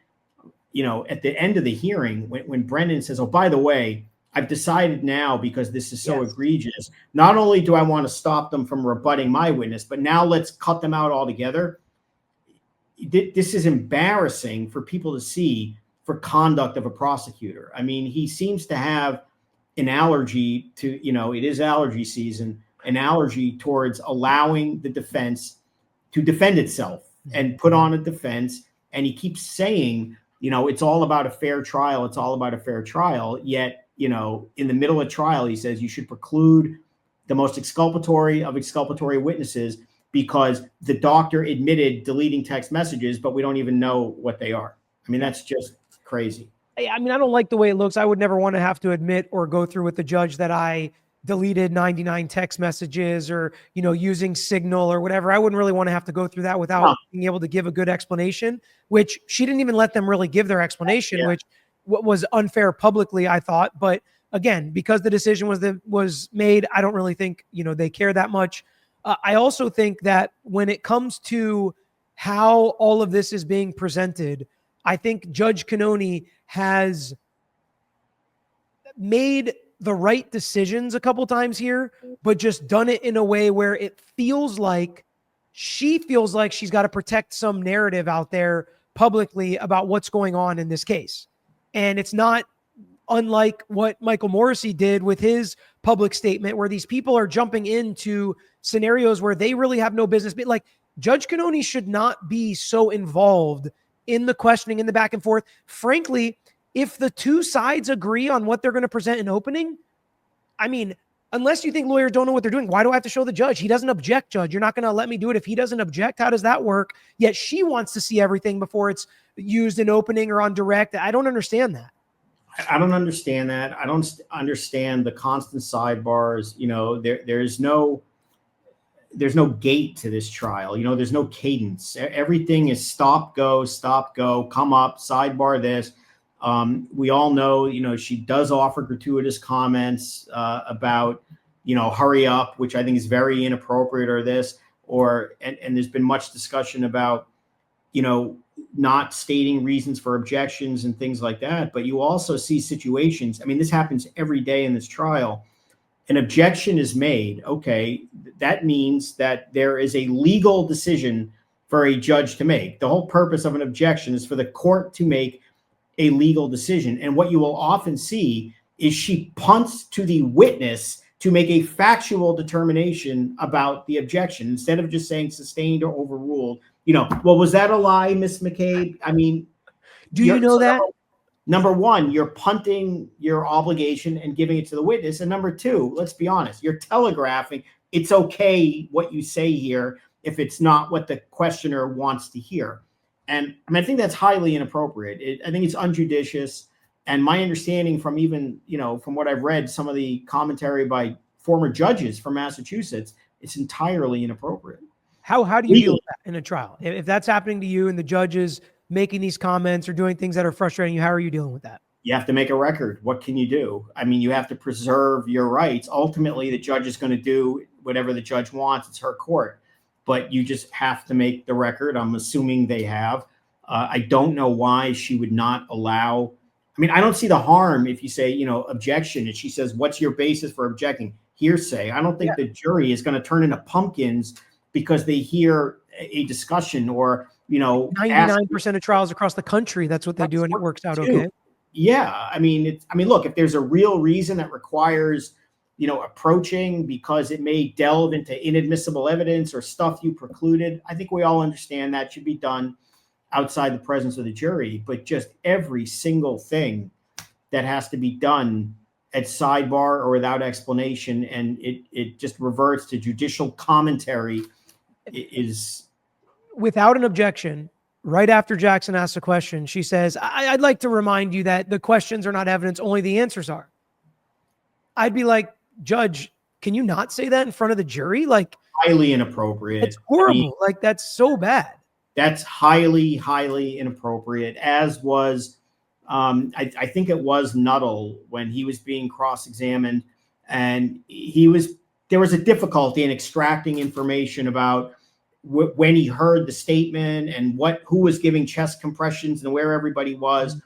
at the end of the hearing, when Brennan says, oh, by the way, I've decided now, because this is so egregious, not only do I want to stop them from rebutting my witness, but now let's cut them out altogether. This is embarrassing for people to see for conduct of a prosecutor. I mean, he seems to have an allergy to, it is allergy season, an allergy towards allowing the defense to defend itself and put on a defense. And he keeps saying, it's all about a fair trial. It's all about a fair trial. Yet, in the middle of trial, he says you should preclude the most exculpatory of exculpatory witnesses because the doctor admitted deleting text messages, but we don't even know what they are. I mean, that's just crazy. I mean, I don't like the way it looks. I would never want to have to admit or go through with the judge that I deleted 99 text messages or, using Signal or whatever. I wouldn't really want to have to go through that without being able to give a good explanation, which she didn't even let them really give their explanation, which what was unfair publicly, I thought. But again, because the decision was made, I don't really think, they care that much. I also think that when it comes to how all of this is being presented, I think Judge Cannoni has made the right decisions a couple times here, but just done it in a way where it feels like she feels like she's got to protect some narrative out there publicly about what's going on in this case. And it's not unlike what Michael Morrissey did with his public statement, where these people are jumping into scenarios where they really have no business. But like, Judge Cannoni should not be so involved in the questioning, in the back and forth. Frankly, if the two sides agree on what they're going to present in opening, I mean, unless you think lawyers don't know what they're doing, why do I have to show the judge? He doesn't object, judge. You're not going to let me do it if he doesn't object. How does that work? Yet she wants to see everything before it's used in opening or on direct. I don't understand that. I don't understand that. I don't understand the constant sidebars. There's no gate to this trial. There's no cadence. Everything is stop, go, come up, sidebar this. We all know, she does offer gratuitous comments about, hurry up, which I think is very inappropriate, or this, and there's been much discussion about, not stating reasons for objections and things like that. But you also see situations. I mean, this happens every day in this trial. An objection is made. Okay, that means that there is a legal decision for a judge to make. The whole purpose of an objection is for the court to make a legal decision. And what you will often see is she punts to the witness to make a factual determination about the objection instead of just saying sustained or overruled. Well, was that a lie, Miss McCabe? I mean, do you know that? Number one, you're punting your obligation and giving it to the witness. And number two, let's be honest, you're telegraphing it's okay what you say here if it's not what the questioner wants to hear. And I think that's highly inappropriate. I think it's unjudicious. And my understanding from even, from what I've read, some of the commentary by former judges from Massachusetts, it's entirely inappropriate. How do you deal with that in a trial? If that's happening to you and the judge is making these comments or doing things that are frustrating you, how are you dealing with that? You have to make a record. What can you do? I mean, you have to preserve your rights. Ultimately, the judge is going to do whatever the judge wants. It's her court. But you just have to make the record. I'm assuming they have. I don't know why she would not allow. I mean, I don't see the harm if you say, objection, and she says, what's your basis for objecting? Hearsay. I don't think the jury is going to turn into pumpkins because they hear a discussion or, 99% of trials across the country, that's what they do, and it works out okay. Yeah. I mean, look, if there's a real reason that requires, approaching because it may delve into inadmissible evidence or stuff you precluded, I think we all understand that should be done outside the presence of the jury. But just every single thing that has to be done at sidebar or without explanation, and it just reverts to judicial commentary is... Without an objection, right after Jackson asks a question, she says, I'd like to remind you that the questions are not evidence, only the answers are. I'd be like, Judge, can you not say that in front of the jury? Like, highly inappropriate. It's horrible. That's so bad. That's highly, highly inappropriate, as was, I think it was Nuttall when he was being cross-examined, and there was a difficulty in extracting information about when he heard the statement and who was giving chest compressions and where everybody was.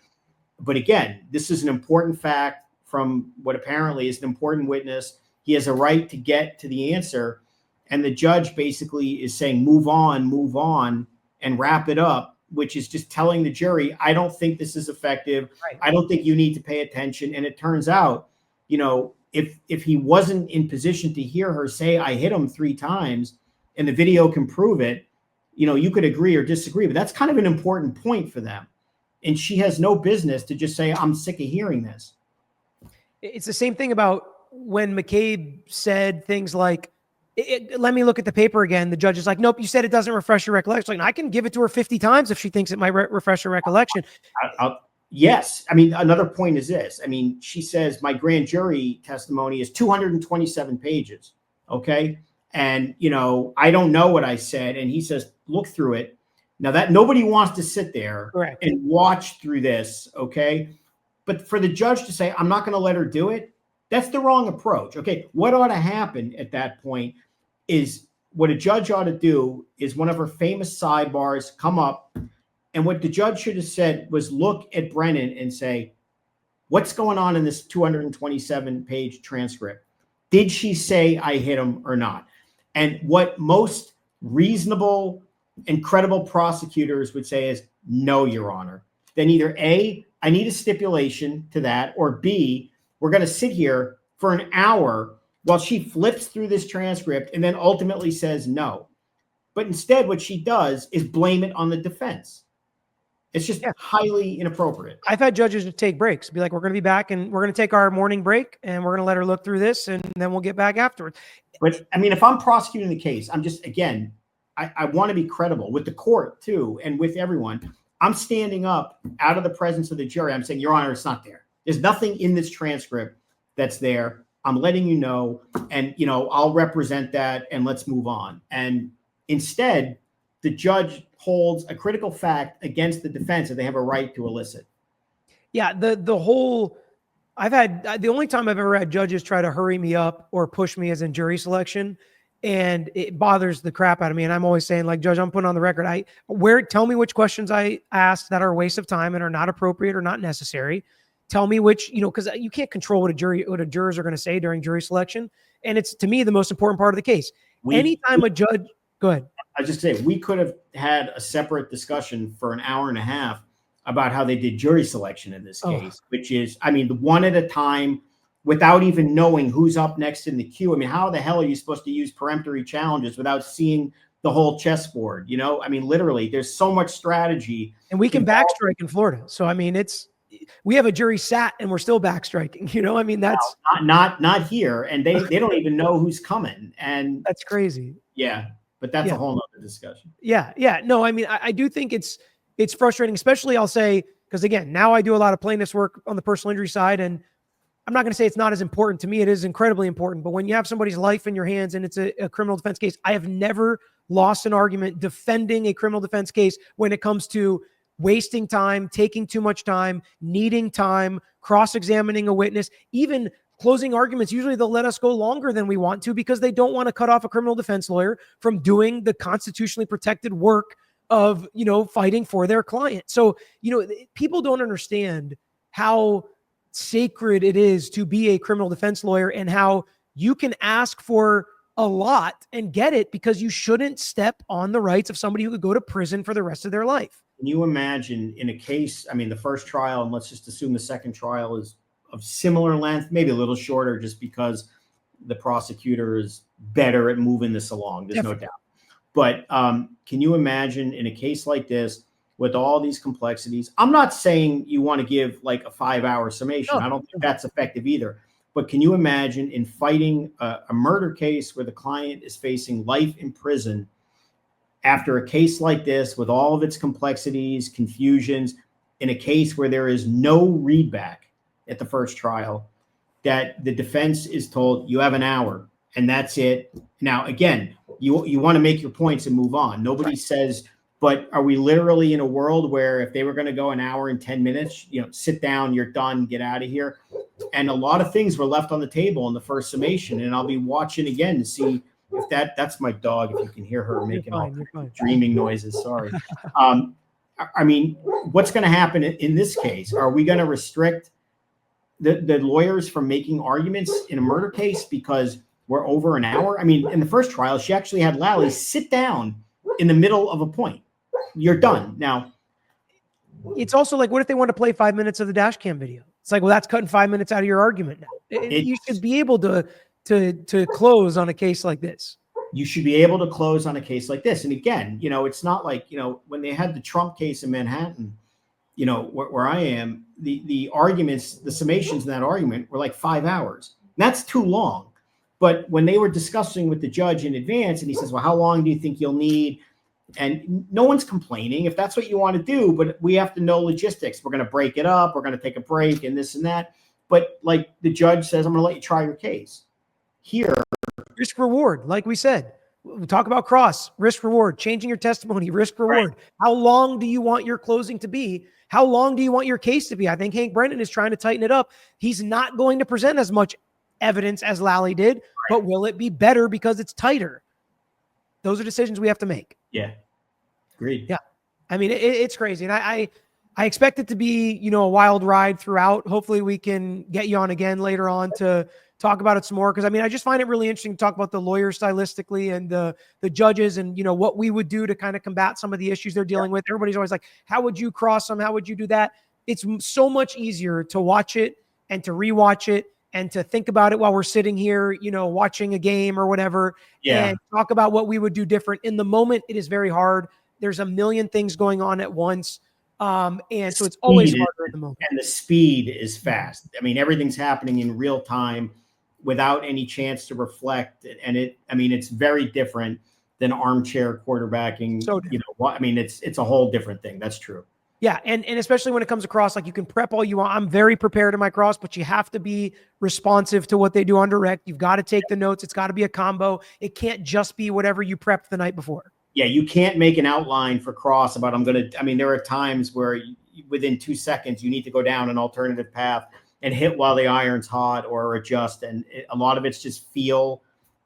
But again, this is an important fact from what apparently is an important witness. He has a right to get to the answer. And the judge basically is saying, move on, and wrap it up, which is just telling the jury, I don't think this is effective. Right. I don't think you need to pay attention. And it turns out, if he wasn't in position to hear her say, I hit him 3 times, and the video can prove it, you could agree or disagree, but that's kind of an important point for them. And she has no business to just say, I'm sick of hearing this. It's the same thing about when McCabe said things like, let me look at the paper again. The judge is like, nope, you said it doesn't refresh your recollection. Like, I can give it to her 50 times if she thinks it might refresh her recollection. Yes. I mean, another point is this. I mean, she says my grand jury testimony is 227 pages. Okay. And, I don't know what I said. And he says, look through it. Now that nobody wants to sit there and watch through this. Okay. But for the judge to say, I'm not going to let her do it, that's the wrong approach. Okay. What ought to happen at that point is what a judge ought to do is one of her famous sidebars come up. And what the judge should have said was look at Brennan and say, what's going on in this 227 page transcript? Did she say I hit him or not? And what most reasonable and credible prosecutors would say is, no, Your Honor. Then either A, I need a stipulation to that, or B, we're going to sit here for an hour while she flips through this transcript and then ultimately says no. But instead, what she does is blame it on the defense. It's just highly inappropriate. I've had judges take breaks, be like, we're going to be back and we're going to take our morning break and we're going to let her look through this and then we'll get back afterwards. But I mean, if I'm prosecuting the case, I'm just, again, I want to be credible with the court too and with everyone. I'm standing up out of the presence of the jury. I'm saying, Your Honor, it's not there. There's nothing in this transcript that's there. I'm letting you know, and I'll represent that and let's move on. And instead, the judge holds a critical fact against the defense that they have a right to elicit. Yeah, the whole, the only time I've ever had judges try to hurry me up or push me as in jury selection, and it bothers the crap out of me. And I'm always saying, like, Judge, I'm putting on the record, tell me which questions I asked that are a waste of time and are not appropriate or not necessary. Tell me which, because you can't control what jurors are going to say during jury selection. And it's, to me, the most important part of the case. Anytime a judge, go ahead. I just say we could have had a separate discussion for an hour and a half about how they did jury selection in this case, which is, I mean, the one at a time, without even knowing who's up next in the queue. I mean, how the hell are you supposed to use peremptory challenges without seeing the whole chessboard? You know, I mean, literally, there's so much strategy. And we can backstrike in Florida. So, I mean, we have a jury sat and we're still backstriking, you know, I mean, that's not here. And they don't even know who's coming. And that's crazy. Yeah. But that's a whole nother discussion. Yeah. Yeah. No, I mean, I do think it's frustrating, especially I'll say, because again, now I do a lot of plaintiff's work on the personal injury side, and I'm not going to say it's not as important to me. It is incredibly important. But when you have somebody's life in your hands and it's a criminal defense case, I have never lost an argument defending a criminal defense case when it comes to wasting time, taking too much time, needing time, cross-examining a witness, even closing arguments. Usually they'll let us go longer than we want to because they don't want to cut off a criminal defense lawyer from doing the constitutionally protected work of, you know, fighting for their client. So, you know, people don't understand how sacred it is to be a criminal defense lawyer and how you can ask for a lot and get it because you shouldn't step on the rights of somebody who could go to prison for the rest of their life. Can you imagine in a case, I mean, the first trial, and let's just assume the second trial is of similar length, maybe a little shorter just because the prosecutor is better at moving this along. There's no doubt. But can you imagine in a case like this with all these complexities? I'm not saying you want to give like a 5-hour summation. I don't think that's effective either. But can you imagine in fighting a murder case where the client is facing life in prison after a case like this with all of its complexities, confusions, in a case where there is no readback at the first trial, that the defense is told you have an hour and that's it. Now, again, you want to make your points and move on. Nobody says, but are we literally in a world where if they were going to go an hour and 10 minutes, you know, sit down, you're done, get out of here? And a lot of things were left on the table in the first summation. And I'll be watching again to see if that's my dog, if you can hear her making all dreaming noises. Sorry. I mean, what's going to happen in this case? Are we going to restrict the lawyers from making arguments in a murder case because we're over an hour? I mean, in the first trial, she actually had Lally sit down in the middle of a point. You're done. Now, it's also like, what if they want to play 5 minutes of the dash cam video? It's like, well, that's cutting 5 minutes out of your argument now. You should be able to close on a case like this. You should be able to close on a case like this. And again, you know, it's not like, you know, when they had the Trump case in Manhattan, you know, where I am, the arguments, the summations in that argument were like 5 hours. That's too long. But when they were discussing with the judge in advance and he says, well, how long do you think you'll need? And no one's complaining if that's what you want to do, but we have to know logistics. We're going to break it up. We're going to take a break and this and that. But like the judge says, I'm going to let you try your case. Here, risk reward, like we said, we talk about cross, risk reward, changing your testimony, risk reward. Right. How long do you want your closing to be? How long do you want your case to be? I think Hank Brennan is trying to tighten it up. He's not going to present as much evidence as Lally did, but will it be better because it's tighter? Those are decisions we have to make. Yeah. Agreed. Yeah. I mean, it's crazy. And I expect it to be, you know, a wild ride throughout. Hopefully we can get you on again later on to talk about it some more. Cause I mean, I just find it really interesting to talk about the lawyers stylistically and the judges and, you know, what we would do to kind of combat some of the issues they're dealing with. Everybody's always like, how would you cross them? How would you do that? It's so much easier to watch it and to rewatch it and to think about it while we're sitting here, you know, watching a game or whatever, and talk about what we would do different. In the moment, it is very hard. There's a million things going on at once. And so it's always harder in the moment. And the speed is fast. I mean, everything's happening in real time without any chance to reflect. And it's very different than armchair quarterbacking. So you know, I mean, it's a whole different thing. That's true. Yeah. And especially when it comes across, like you can prep all you want. I'm very prepared in my cross, but you have to be responsive to what they do on direct. You've got to take the notes. It's got to be a combo. It can't just be whatever you prepped the night before. Yeah. You can't make an outline for cross about, there are times where within 2 seconds, you need to go down an alternative path and hit while the iron's hot or adjust. And a lot of it's just feel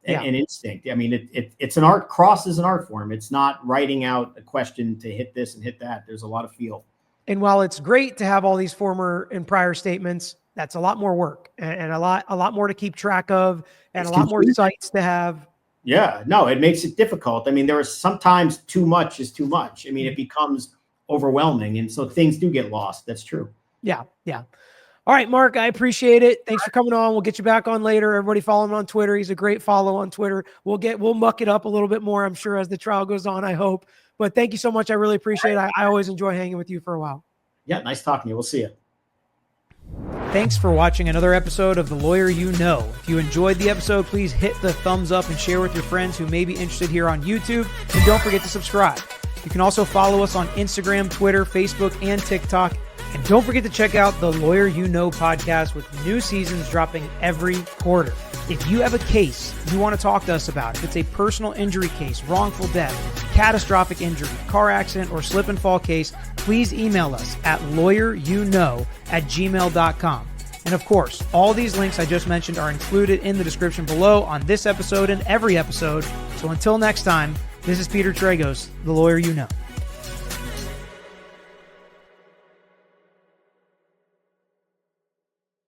and instinct. I mean, it's an art. Cross is an art form. It's not writing out a question to hit this and hit that. There's a lot of feel. And while it's great to have all these former and prior statements, that's a lot more work and a lot more to keep track of and a lot more sites to have. Yeah, no, it makes it difficult. I mean, there are sometimes too much is too much. I mean, it becomes overwhelming. And so things do get lost. That's true. Yeah. Yeah. All right, Mark, I appreciate it. Thanks for coming on. We'll get you back on later. Everybody follow him on Twitter. He's a great follow on Twitter. We'll muck it up a little bit more, I'm sure, as the trial goes on, I hope. But thank you so much. I really appreciate it. I always enjoy hanging with you for a while. Yeah, nice talking to you. We'll see you. Thanks for watching another episode of The Lawyer You Know. If you enjoyed the episode, please hit the thumbs up and share with your friends who may be interested here on YouTube. And don't forget to subscribe. You can also follow us on Instagram, Twitter, Facebook, and TikTok. And don't forget to check out the Lawyer You Know podcast with new seasons dropping every quarter. If you have a case you want to talk to us about, if it's a personal injury case, wrongful death, catastrophic injury, car accident, or slip and fall case, please email us at lawyeryouknow@gmail.com. And of course, all these links I just mentioned are included in the description below on this episode and every episode. So until next time, this is Peter Tragos, The Lawyer You Know.